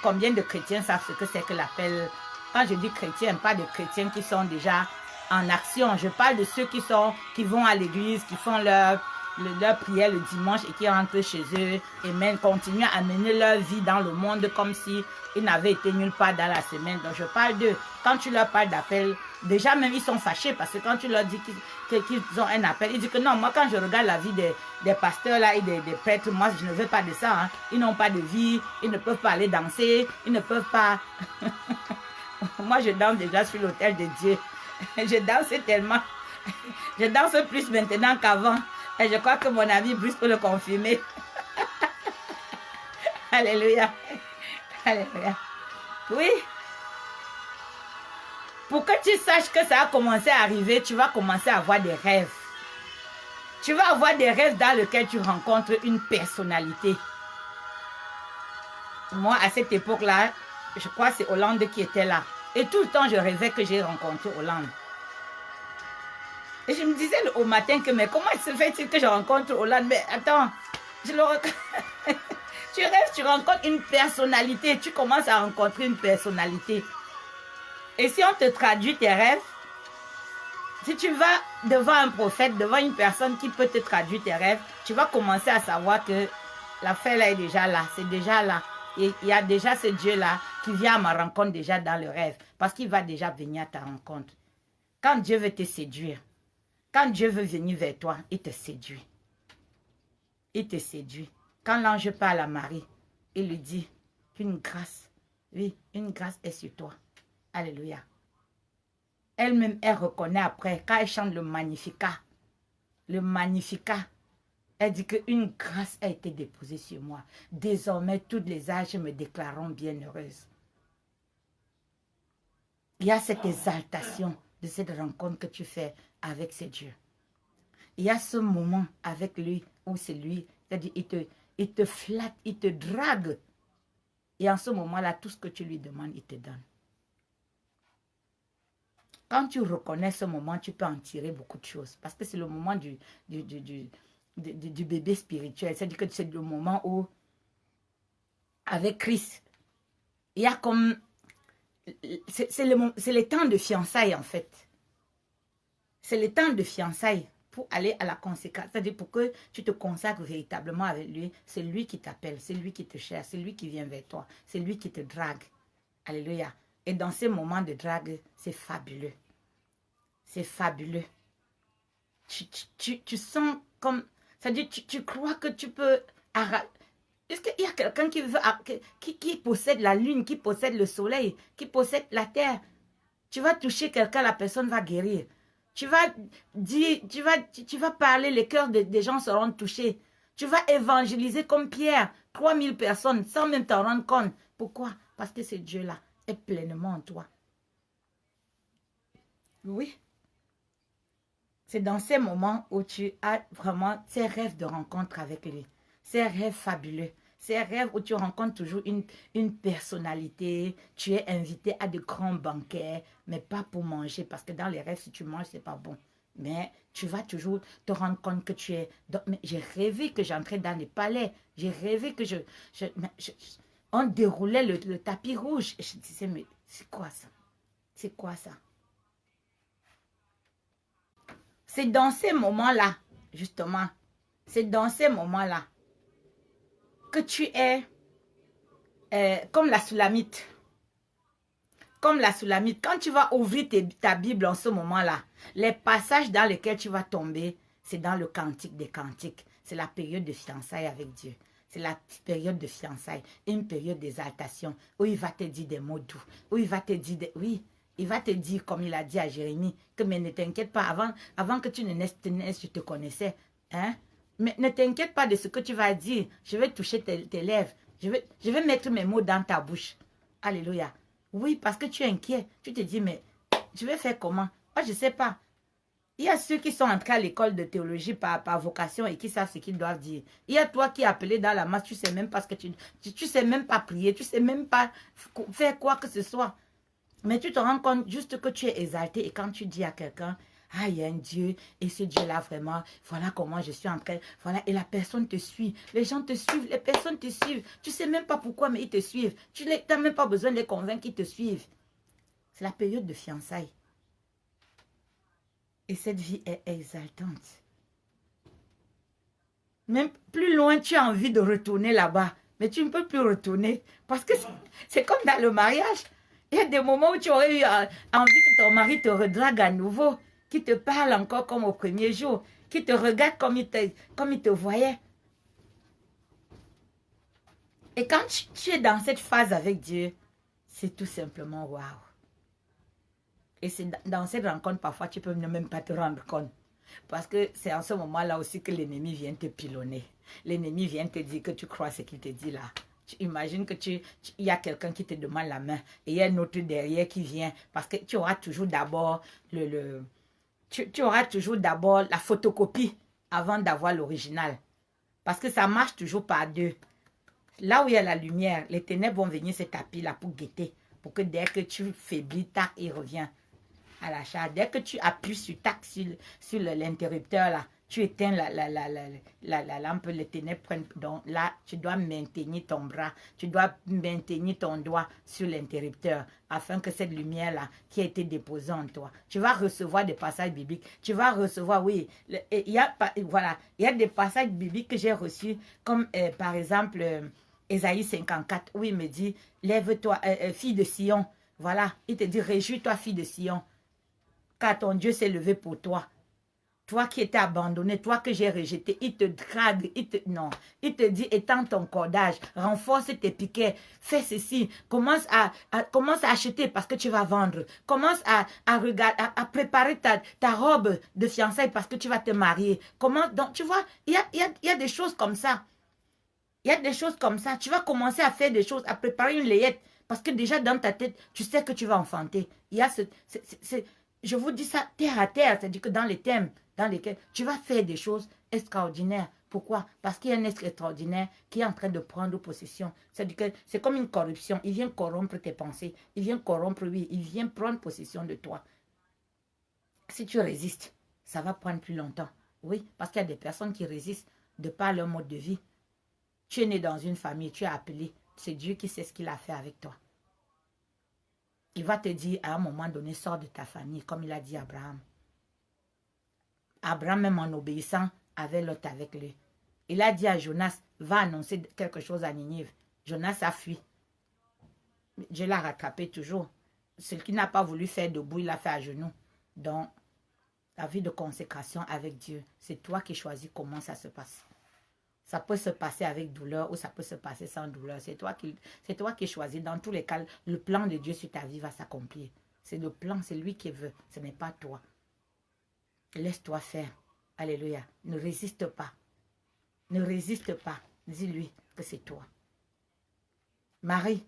Speaker 1: combien de chrétiens savent ce que c'est que l'appel? Quand je dis chrétiens, pas de chrétiens qui sont déjà en action. Je parle de ceux qui vont à l'église, qui font leur prière le dimanche et qui rentrent chez eux et même continuent à mener leur vie dans le monde comme si ils n'avaient été nulle part dans la semaine. Donc je parle d'eux. Quand tu leur parles d'appel, déjà même ils sont fâchés parce que quand tu leur dis qu'ils ont un appel, ils disent que non, moi quand je regarde la vie des pasteurs là et des prêtres, moi je ne veux pas de ça. Hein. Ils n'ont pas de vie, ils ne peuvent pas aller danser, ils ne peuvent pas... Moi, je danse déjà sur l'autel de Dieu. Je danse tellement. Je danse plus maintenant qu'avant. Et je crois que mon ami Bruce peut le confirmer. Alléluia. Alléluia. Oui. Pour que tu saches que ça a commencé à arriver, tu vas commencer à avoir des rêves. Tu vas avoir des rêves dans lesquels tu rencontres une personnalité. Moi, à cette époque-là, je crois que c'est Hollande qui était là. Et tout le temps, je rêvais que j'ai rencontré Hollande. Et je me disais au matin que, mais comment se fait-il que je rencontre Hollande? Mais attends, tu rêves, tu rencontres une personnalité. Tu commences à rencontrer une personnalité. Et si on te traduit tes rêves, si tu vas devant un prophète, devant une personne qui peut te traduire tes rêves, tu vas commencer à savoir que l'affaire là est déjà là. C'est déjà là. Et il y a déjà ce Dieu-là qui vient à ma rencontre déjà dans le rêve. Parce qu'il va déjà venir à ta rencontre. Quand Dieu veut te séduire, quand Dieu veut venir vers toi, il te séduit. Il te séduit. Quand l'ange parle à Marie, il lui dit, une grâce, oui, une grâce est sur toi. Alléluia. Elle-même, elle reconnaît après, quand elle chante le Magnificat, elle dit qu'une grâce a été déposée sur moi. Désormais, toutes les âges me déclareront bienheureuse. Il y a cette exaltation de cette rencontre que tu fais avec ce Dieu. Il y a ce moment avec lui où c'est lui, c'est-à-dire il te flatte, il te drague. Et en ce moment-là, tout ce que tu lui demandes, il te donne. Quand tu reconnais ce moment, tu peux en tirer beaucoup de choses. Parce que c'est le moment du bébé spirituel. C'est-à-dire que c'est le moment où, avec Christ, il y a comme... C'est le temps de fiançailles, en fait. C'est le temps de fiançailles pour aller à la conséquence. C'est-à-dire pour que tu te consacres véritablement avec lui. C'est lui qui t'appelle, c'est lui qui te cherche, c'est lui qui vient vers toi. C'est lui qui te drague. Alléluia. Et dans ces moments de drague, c'est fabuleux. C'est fabuleux. Tu sens comme... C'est-à-dire tu crois que tu peux... Est-ce qu'il y a quelqu'un qui possède la lune, qui possède le soleil, qui possède la terre? Tu vas toucher quelqu'un, la personne va guérir. Tu vas dire, tu vas parler, les cœurs des gens seront touchés. Tu vas évangéliser comme Pierre, 3000 personnes, sans même t'en rendre compte. Pourquoi? Parce que ce Dieu-là est pleinement en toi. Oui. C'est dans ces moments où tu as vraiment ces rêves de rencontre avec lui. Ces rêves fabuleux. Ces rêves où tu rencontres toujours une personnalité. Tu es invité à de grands banquets, mais pas pour manger. Parce que dans les rêves, si tu manges, c'est pas bon. Mais tu vas toujours te rendre compte que tu es... J'ai rêvé que j'entrais dans les palais. J'ai rêvé que on déroulait le tapis rouge. Et je disais, mais c'est quoi ça? C'est quoi ça? C'est dans ces moments-là, justement, c'est dans ces moments-là que tu es comme la Sulamite. comme la Soulamite, quand tu vas ouvrir ta Bible en ce moment-là, les passages dans lesquels tu vas tomber, c'est dans le Cantique des Cantiques. C'est la période de fiançailles avec Dieu. C'est la période de fiançailles, une période d'exaltation, où il va te dire des mots doux, où il va te dire, oui, il va te dire, comme il a dit à Jérémie, que mais ne t'inquiète pas, avant que tu ne naisses, je te connaissais. Hein? Mais ne t'inquiète pas de ce que tu vas dire. Je vais toucher tes lèvres. Je vais mettre mes mots dans ta bouche. Alléluia. Oui, parce que tu es inquiet. Tu te dis, mais je vais faire comment? Moi, je ne sais pas. Il y a ceux qui sont entrés à l'école de théologie par vocation et qui savent ce qu'ils doivent dire. Il y a toi qui es appelé dans la masse, tu ne sais même pas ce que tu sais même pas prier, tu ne sais même pas faire quoi que ce soit. Mais tu te rends compte juste que tu es exalté et quand tu dis à quelqu'un, ah, il y a un Dieu et ce Dieu-là vraiment, voilà comment je suis en train, voilà, et la personne te suit, les gens te suivent, les personnes te suivent, tu ne sais même pas pourquoi, mais ils te suivent, tu n'as même pas besoin de les convaincre qu'ils te suivent. C'est la période de fiançailles. Et cette vie est exaltante. Même plus loin, tu as envie de retourner là-bas, mais tu ne peux plus retourner parce que c'est comme dans le mariage. Il y a des moments où tu aurais eu envie que ton mari te redrague à nouveau, qu'il te parle encore comme au premier jour, qu'il te regarde comme il te voyait. Et quand tu es dans cette phase avec Dieu, c'est tout simplement waouh. Et c'est dans cette rencontre, parfois, tu peux même pas te rendre compte. Parce que c'est en ce moment-là aussi que l'ennemi vient te pilonner. L'ennemi vient te dire que tu crois ce qu'il te dit là. Tu imagines que il y a quelqu'un qui te demande la main et il y a un autre derrière qui vient. Parce que tu auras toujours d'abord tu auras toujours d'abord la photocopie avant d'avoir l'original. Parce que ça marche toujours par deux. Là où il y a la lumière, les ténèbres vont venir se taper là pour guetter. Pour que dès que tu faiblis, tac, il revient à la charge. Dès que tu appuies sur tac, sur l'interrupteur là, tu éteins la lampe, les ténèbres prennent. Donc là, tu dois maintenir ton bras, tu dois maintenir ton doigt sur l'interrupteur afin que cette lumière-là qui a été déposée en toi, tu vas recevoir des passages bibliques. Tu vas recevoir, oui, il y a des passages bibliques que j'ai reçus comme par exemple Ésaïe 54 où il me dit, lève-toi, fille de Sion. Voilà, il te dit, réjouis-toi, fille de Sion, car ton Dieu s'est levé pour toi. Toi qui étais abandonné, toi que j'ai rejeté, il te drague, il te dit, étends ton cordage, renforce tes piquets, fais ceci, commence à acheter parce que tu vas vendre, commence à préparer ta robe de fiançailles parce que tu vas te marier. Donc tu vois, il y a des choses comme ça. Il y a des choses comme ça. Tu vas commencer à faire des choses, à préparer une layette parce que déjà dans ta tête, tu sais que tu vas enfanter. Il y a je vous dis ça terre à terre, c'est-à-dire que dans les thèmes dans lesquels tu vas faire des choses extraordinaires. Pourquoi? Parce qu'il y a un être extraordinaire qui est en train de prendre possession. C'est-à-dire que c'est comme une corruption. Il vient corrompre tes pensées. Il vient corrompre, oui, il vient prendre possession de toi. Si tu résistes, ça va prendre plus longtemps. Oui, parce qu'il y a des personnes qui résistent de par leur mode de vie. Tu es né dans une famille, tu es appelé. C'est Dieu qui sait ce qu'il a fait avec toi. Il va te dire à un moment donné, sors de ta famille, comme il a dit à Abraham. Abraham, même en obéissant, avait Lot avec lui. Il a dit à Jonas, va annoncer quelque chose à Ninive. Jonas a fui. Dieu l'a rattrapé toujours. Celui qui n'a pas voulu faire debout, il l'a fait à genoux. Donc, la vie de consécration avec Dieu, c'est toi qui choisis comment ça se passe. Ça peut se passer avec douleur ou ça peut se passer sans douleur. C'est toi qui choisis. Dans tous les cas, le plan de Dieu sur ta vie va s'accomplir. C'est le plan, c'est lui qui veut. Ce n'est pas toi. Laisse-toi faire. Alléluia. Ne résiste pas. Ne résiste pas. Dis-lui que c'est toi. Marie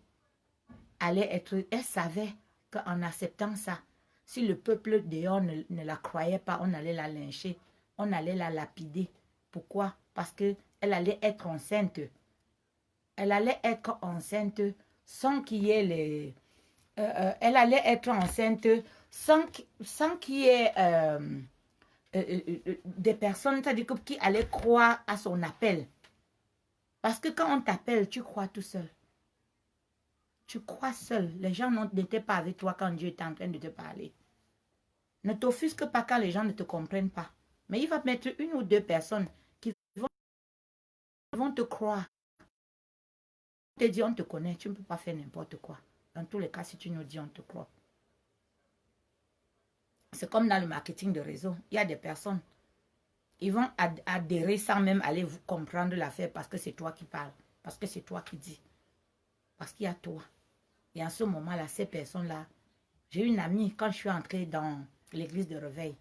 Speaker 1: elle savait qu'en acceptant ça, si le peuple dehors ne la croyait pas, on allait la lyncher. On allait la lapider. Pourquoi? Parce que elle allait être enceinte. Elle allait être enceinte sans qu'il y ait les... elle allait être enceinte sans qu'il y ait des personnes, c'est-à-dire qui allaient croire à son appel. Parce que quand on t'appelle, tu crois tout seul. Tu crois seul. Les gens n'étaient pas avec toi quand Dieu était en train de te parler. Ne t'offusque pas quand les gens ne te comprennent pas. Mais il va mettre une ou deux personnes qui vont te croire. Te dire, on te connaît, tu ne peux pas faire n'importe quoi. Dans tous les cas, si tu nous dis, on te croit. C'est comme dans le marketing de réseau. Il y a des personnes, ils vont adhérer sans même aller vous comprendre l'affaire parce que c'est toi qui parles, parce que c'est toi qui dis, parce qu'il y a toi. Et en ce moment-là, ces personnes-là, j'ai une amie, quand je suis entrée dans l'église de réveil,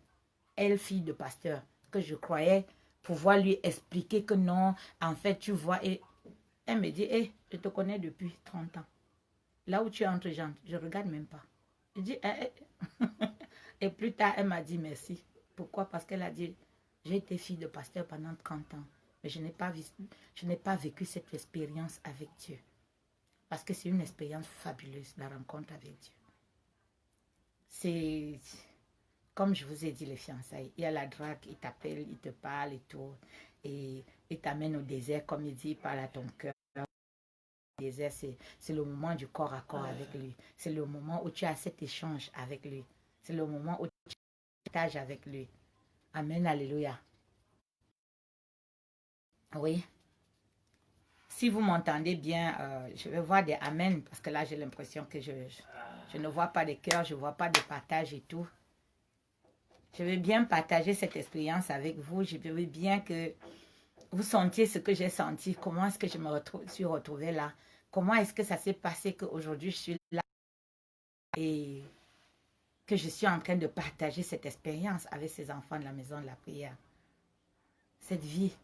Speaker 1: elle, fille de pasteur, que je croyais pouvoir lui expliquer que non, en fait, tu vois, et elle me dit, hey, je te connais depuis 30 ans. Là où tu entres, je ne regarde même pas. Je dis, et plus tard, elle m'a dit merci. Pourquoi? Parce qu'elle a dit, j'ai été fille de pasteur pendant 30 ans, mais je n'ai pas vécu cette expérience avec Dieu. Parce que c'est une expérience fabuleuse, la rencontre avec Dieu. C'est, comme je vous ai dit, les fiançailles. Il y a la drague, il t'appelle, il te parle et tout. Et il t'amène au désert, comme il dit, il parle à ton cœur. Le désert, c'est le moment du corps à corps avec lui. C'est le moment où tu as cet échange avec lui. C'est le moment où tu partages avec lui. Amen, alléluia. Oui. Si vous m'entendez bien, je vais voir des amen, parce que là, j'ai l'impression que je ne vois pas de cœur, je ne vois pas de partage et tout. Je veux bien partager cette expérience avec vous. Je veux bien que vous sentiez ce que j'ai senti. Comment est-ce que je me suis retrouvée là? Comment est-ce que ça s'est passé qu'aujourd'hui, je suis là et que je suis en train de partager cette expérience avec ces enfants de la maison de la prière. Cette vie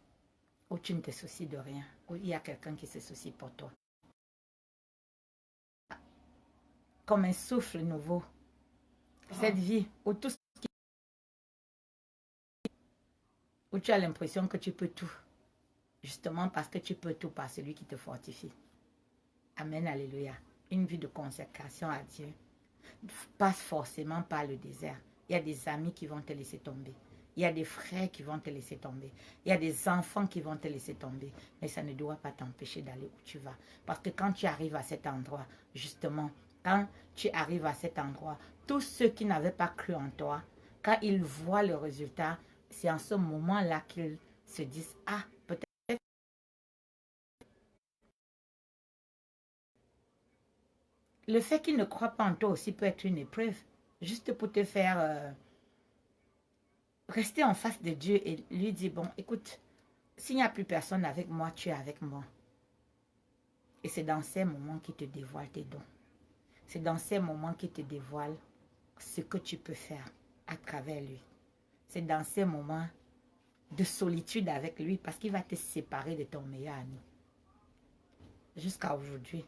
Speaker 1: où tu ne te soucies de rien, où il y a quelqu'un qui se soucie pour toi. Comme un souffle nouveau. Cette vie où tout ce qui... où tu as l'impression que tu peux tout. Justement parce que tu peux tout par celui qui te fortifie. Amen, alléluia. Une vie de consécration à Dieu passe forcément par le désert. Il y a des amis qui vont te laisser tomber. Il y a des frères qui vont te laisser tomber. Il y a des enfants qui vont te laisser tomber. Mais ça ne doit pas t'empêcher d'aller où tu vas. Parce que quand tu arrives à cet endroit, justement, quand tu arrives à cet endroit, tous ceux qui n'avaient pas cru en toi, quand ils voient le résultat, c'est en ce moment-là qu'ils se disent, ah, peut-être. Le fait qu'ils ne croient pas en toi aussi peut être une épreuve. Juste pour te faire rester en face de Dieu et lui dire, bon, écoute, s'il n'y a plus personne avec moi, tu es avec moi. Et c'est dans ces moments qu'il te dévoile tes dons. C'est dans ces moments qu'il te dévoile ce que tu peux faire à travers lui. C'est dans ces moments de solitude avec lui parce qu'il va te séparer de ton meilleur ami. Jusqu'à aujourd'hui,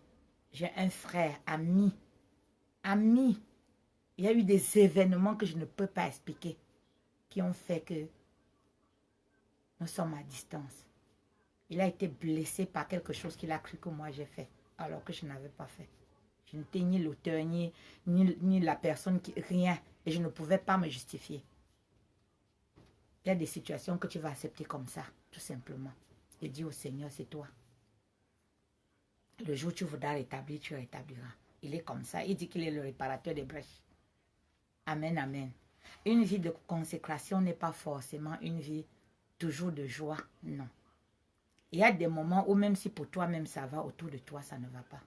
Speaker 1: j'ai un frère, ami. Il y a eu des événements que je ne peux pas expliquer qui ont fait que nous sommes à distance. Il a été blessé par quelque chose qu'il a cru que moi j'ai fait, alors que je n'avais pas fait. Je n'étais ni l'auteur, ni la personne qui... Rien. Et je ne pouvais pas me justifier. Il y a des situations que tu vas accepter comme ça, tout simplement. Et dire au Seigneur, c'est toi. Le jour où tu voudras rétablir, tu rétabliras. Il est comme ça. Il dit qu'il est le réparateur des brèches. Amen, amen. Une vie de consécration n'est pas forcément une vie toujours de joie. Non. Il y a des moments où même si pour toi-même ça va, autour de toi, ça ne va pas.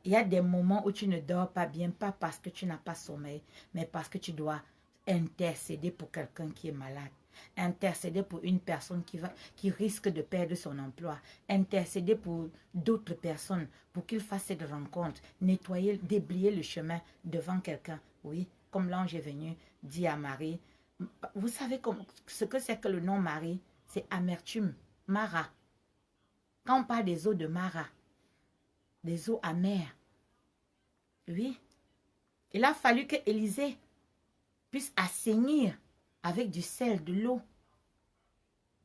Speaker 1: Il y a des moments où tu ne dors pas bien, pas parce que tu n'as pas sommeil, mais parce que tu dois intercéder pour quelqu'un qui est malade. Intercéder pour une personne qui risque de perdre son emploi. Intercéder pour d'autres personnes pour qu'ils fassent cette rencontre. Nettoyer, déblayer le chemin devant quelqu'un. Oui, comme l'ange est venu, dit à Marie. Vous savez ce que c'est que le nom Marie? C'est amertume, Mara. Quand on parle des eaux de Mara, des eaux amères. Oui. Il a fallu que Élisée puisse assainir avec du sel, de l'eau,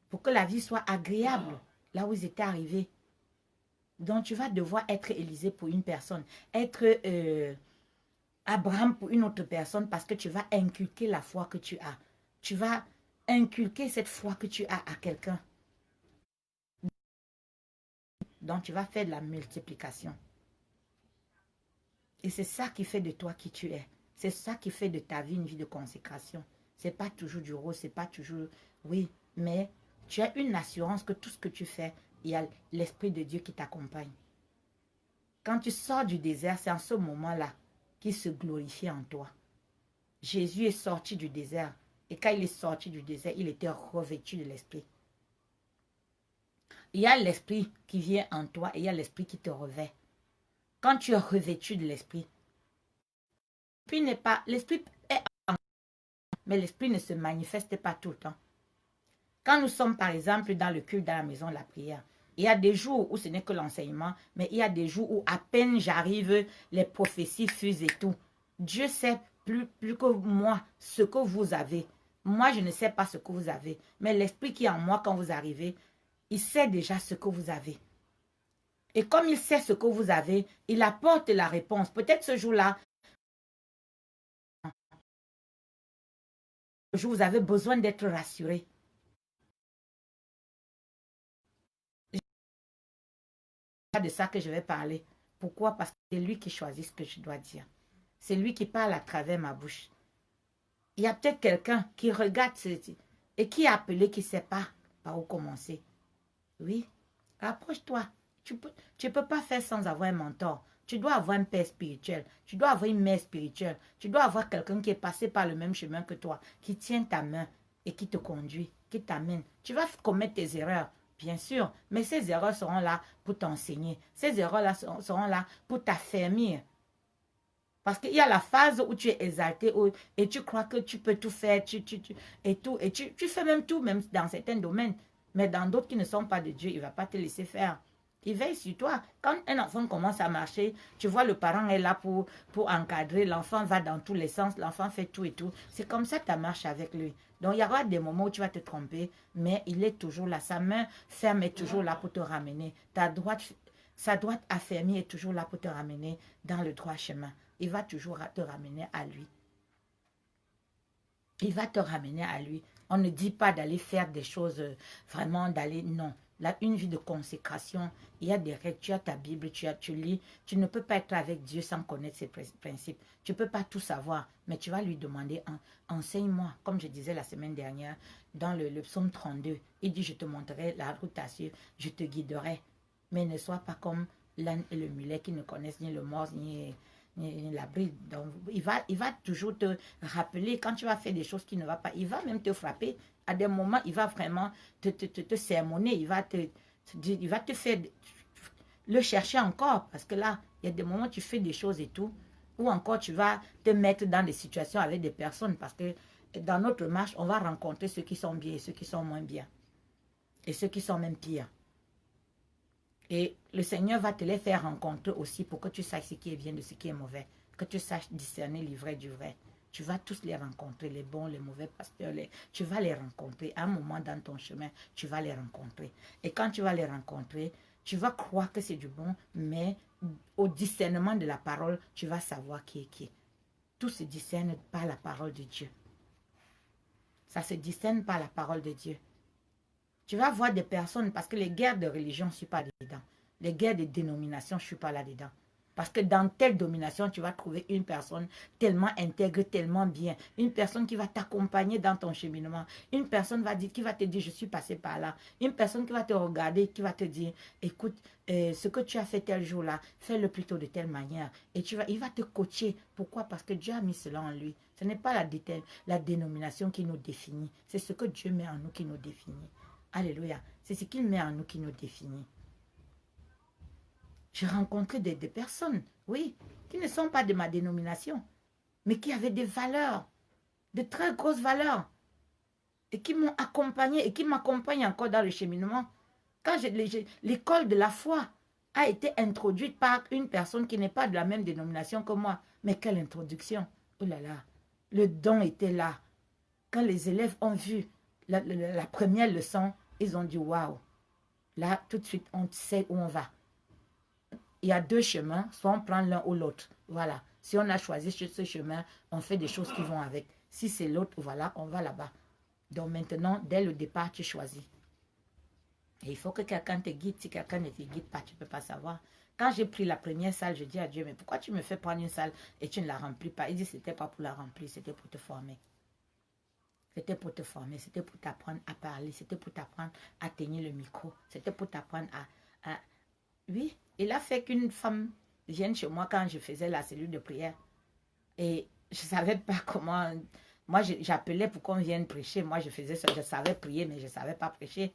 Speaker 1: pour que la vie soit agréable là où ils étaient arrivés. Donc tu vas devoir être Élisée pour une personne, être Abraham pour une autre personne parce que tu vas inculquer la foi que tu as. Tu vas inculquer cette foi que tu as à quelqu'un. Donc tu vas faire de la multiplication. Et c'est ça qui fait de toi qui tu es. C'est ça qui fait de ta vie une vie de consécration. C'est pas toujours du rose, c'est pas toujours... Oui, mais tu as une assurance que tout ce que tu fais, il y a l'Esprit de Dieu qui t'accompagne. Quand tu sors du désert, c'est en ce moment-là qu'il se glorifie en toi. Jésus est sorti du désert. Et quand il est sorti du désert, il était revêtu de l'Esprit. Il y a l'Esprit qui vient en toi et il y a l'Esprit qui te revêt. Quand tu es revêtu de l'Esprit, l'Esprit est en, mais l'Esprit ne se manifeste pas tout le temps. Quand nous sommes par exemple dans le culte, dans la maison de la prière, il y a des jours où ce n'est que l'enseignement, mais il y a des jours où à peine j'arrive, les prophéties fusent et tout. Dieu sait plus que moi ce que vous avez. Moi, je ne sais pas ce que vous avez, mais l'Esprit qui est en moi quand vous arrivez, il sait déjà ce que vous avez. Et comme il sait ce que vous avez, il apporte la réponse. Peut-être ce jour-là, vous avez besoin d'être rassuré. C'est de ça que je vais parler. Pourquoi? Parce que c'est lui qui choisit ce que je dois dire. C'est lui qui parle à travers ma bouche. Il y a peut-être quelqu'un qui regarde et qui est appelé, qui ne sait pas par où commencer. Oui, approche-toi. Tu ne peux pas faire sans avoir un mentor. Tu dois avoir un père spirituel. Tu dois avoir une mère spirituelle. Tu dois avoir quelqu'un qui est passé par le même chemin que toi, qui tient ta main et qui te conduit, qui t'amène. Tu vas commettre tes erreurs, bien sûr, mais ces erreurs seront là pour t'enseigner. Ces erreurs-là seront là pour t'affermir. Parce qu'il y a la phase où tu es exalté et tu crois que tu peux tout faire, tu fais même tout, même dans certains domaines. Mais dans d'autres qui ne sont pas de Dieu, il ne va pas te laisser faire. Il veille sur toi. Quand un enfant commence à marcher, tu vois le parent est là pour encadrer. L'enfant va dans tous les sens, l'enfant fait tout et tout. C'est comme ça que tu marches avec lui. Donc il y aura des moments où tu vas te tromper, mais il est toujours là. Sa main ferme est toujours là pour te ramener. Sa droite affermie est toujours là pour te ramener dans le droit chemin. Il va toujours te ramener à lui. Il va te ramener à lui. On ne dit pas d'aller faire des choses, vraiment d'aller, non. Là, une vie de consécration, il y a des règles, tu as ta Bible, tu lis. Tu ne peux pas être avec Dieu sans connaître ses principes. Tu ne peux pas tout savoir, mais tu vas lui demander, enseigne-moi, comme je disais la semaine dernière, dans le psaume 32. Il dit, je te montrerai la route à suivre, je te guiderai. Mais ne sois pas comme l'âne et le mulet qui ne connaissent ni le mort, ni la bride. Donc, il va toujours te rappeler quand tu vas faire des choses qui ne vont pas. Il va même te frapper. À des moments, il va vraiment te sermonner. Il va te faire le chercher encore. Parce que là, il y a des moments où tu fais des choses et tout. Ou encore, tu vas te mettre dans des situations avec des personnes. Parce que dans notre marche, on va rencontrer ceux qui sont bien et ceux qui sont moins bien. Et ceux qui sont même pires. Et le Seigneur va te les faire rencontrer aussi pour que tu saches ce qui est bien de ce qui est mauvais. Que tu saches discerner le vrai du vrai. Tu vas tous les rencontrer, les bons, les mauvais pasteurs. Tu vas les rencontrer. À un moment dans ton chemin, tu vas les rencontrer. Et quand tu vas les rencontrer, tu vas croire que c'est du bon, mais au discernement de la parole, tu vas savoir qui est qui. Tout se discerne par la parole de Dieu. Ça se discerne par la parole de Dieu. Tu vas voir des personnes, parce que les guerres de religion, je ne suis pas dedans. Les guerres de dénomination, je ne suis pas là-dedans. Parce que dans telle domination, tu vas trouver une personne tellement intègre, tellement bien. Une personne qui va t'accompagner dans ton cheminement. Une personne qui va te dire, je suis passé par là. Une personne qui va te regarder, qui va te dire, écoute, ce que tu as fait tel jour-là, fais-le plutôt de telle manière. Et il va te coacher. Pourquoi? Parce que Dieu a mis cela en lui. Ce n'est pas la dénomination qui nous définit. C'est ce que Dieu met en nous qui nous définit. Alléluia. C'est ce qu'il met en nous qui nous définit. J'ai rencontré des personnes, oui, qui ne sont pas de ma dénomination, mais qui avaient des valeurs, de très grosses valeurs, et qui m'ont accompagné et qui m'accompagnent encore dans le cheminement. Quand l'école de la foi a été introduite par une personne qui n'est pas de la même dénomination que moi, mais quelle introduction! Oh là là, le don était là. Quand les élèves ont vu la première leçon, ils ont dit waouh. Là, tout de suite, on sait où on va. Il y a deux chemins, soit on prend l'un ou l'autre. Voilà. Si on a choisi ce chemin, on fait des choses qui vont avec. Si c'est l'autre, voilà, on va là-bas. Donc maintenant, dès le départ, tu choisis. Et il faut que quelqu'un te guide. Si quelqu'un ne te guide pas, tu ne peux pas savoir. Quand j'ai pris la première salle, je dis à Dieu, mais pourquoi tu me fais prendre une salle et tu ne la remplis pas? Il dit, c'était pas pour la remplir, c'était pour te former. C'était pour te former, c'était pour t'apprendre à parler, c'était pour t'apprendre à tenir le micro, c'était pour t'apprendre à... Oui, il a fait qu'une femme viennent chez moi quand je faisais la cellule de prière. Et je ne savais pas comment... Moi, j'appelais pour qu'on vienne prêcher. Moi, je faisais ça. Je savais prier, mais je ne savais pas prêcher.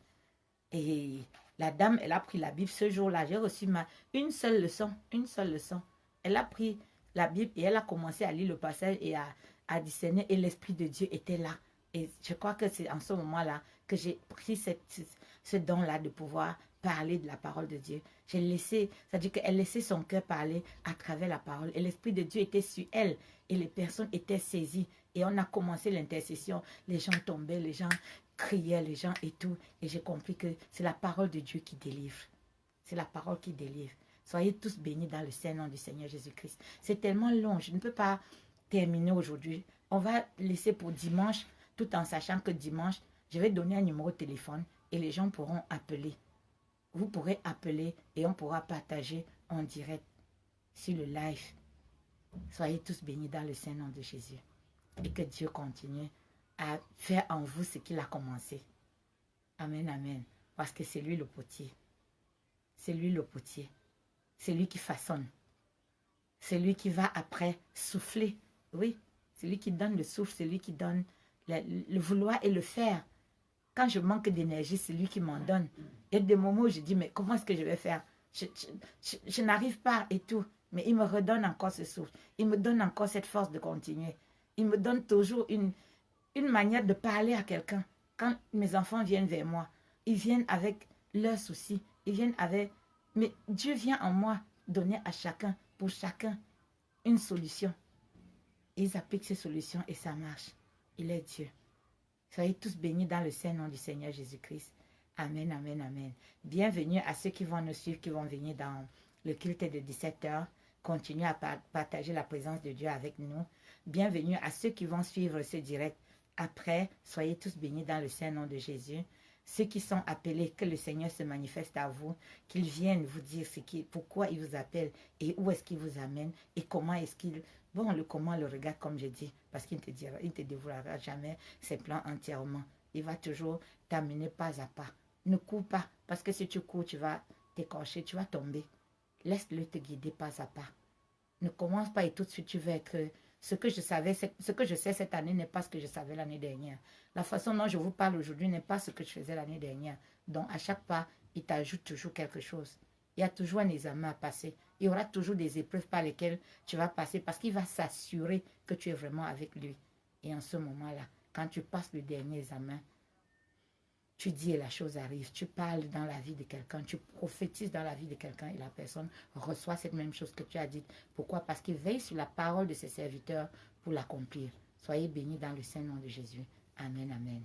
Speaker 1: Et la dame, elle a pris la Bible ce jour-là. J'ai reçu une seule leçon. Une seule leçon. Elle a pris la Bible et elle a commencé à lire le passage et à discerner. Et l'Esprit de Dieu était là. Et je crois que c'est en ce moment-là que j'ai pris ce don-là de pouvoir parler de la parole de Dieu. J'ai laissé, c'est-à-dire qu'elle laissait son cœur parler à travers la parole. Et l'Esprit de Dieu était sur elle. Et les personnes étaient saisies. Et on a commencé l'intercession. Les gens tombaient, les gens criaient, les gens et tout. Et j'ai compris que c'est la parole de Dieu qui délivre. C'est la parole qui délivre. Soyez tous bénis dans le Saint-Nom du Seigneur Jésus-Christ. C'est tellement long. Je ne peux pas terminer aujourd'hui. On va laisser pour dimanche, tout en sachant que dimanche, je vais donner un numéro de téléphone et les gens pourront appeler. Vous pourrez appeler et on pourra partager en direct sur le live. Soyez tous bénis dans le Saint-Nom de Jésus. Et que Dieu continue à faire en vous ce qu'il a commencé. Amen, amen. Parce que c'est lui le potier. C'est lui le potier. C'est lui qui façonne. C'est lui qui va après souffler. Oui, c'est lui qui donne le souffle, c'est lui qui donne le vouloir et le faire. Quand je manque d'énergie, c'est lui qui m'en donne. Il y a des moments où je dis, mais comment est-ce que je vais faire? Je n'arrive pas et tout. Mais il me redonne encore ce souffle. Il me donne encore cette force de continuer. Il me donne toujours une manière de parler à quelqu'un. Quand mes enfants viennent vers moi, ils viennent avec leurs soucis. Ils viennent avec... Mais Dieu vient en moi donner à chacun, pour chacun, une solution. Ils appliquent ces solutions et ça marche. Il est Dieu. Soyez tous bénis dans le Saint-Nom du Seigneur Jésus-Christ. Amen, amen, amen. Bienvenue à ceux qui vont nous suivre, qui vont venir dans le culte de 17h. Continuez à partager la présence de Dieu avec nous. Bienvenue à ceux qui vont suivre ce direct. Après, soyez tous bénis dans le Saint-Nom de Jésus. Ceux qui sont appelés, que le Seigneur se manifeste à vous, qu'il vienne vous dire pourquoi il vous appelle et où est-ce qu'il vous amène et comment est-ce qu'il... Bon, le comment le regarde comme je dis, parce qu'il ne te dévoilera jamais ses plans entièrement. Il va toujours t'amener pas à pas. Ne cours pas, parce que si tu cours, tu vas t'écorcher, tu vas tomber. Laisse-le te guider pas à pas. Ne commence pas et tout de suite tu vas être... Ce que je sais cette année n'est pas ce que je savais l'année dernière. La façon dont je vous parle aujourd'hui n'est pas ce que je faisais l'année dernière. Donc, à chaque pas, il t'ajoute toujours quelque chose. Il y a toujours un examen à passer. Il y aura toujours des épreuves par lesquelles tu vas passer parce qu'il va s'assurer que tu es vraiment avec lui. Et en ce moment-là, quand tu passes le dernier examen, tu dis et la chose arrive. Tu parles dans la vie de quelqu'un, tu prophétises dans la vie de quelqu'un et la personne reçoit cette même chose que tu as dite. Pourquoi? Parce qu'il veille sur la parole de ses serviteurs pour l'accomplir. Soyez bénis dans le Saint-Nom de Jésus. Amen, amen.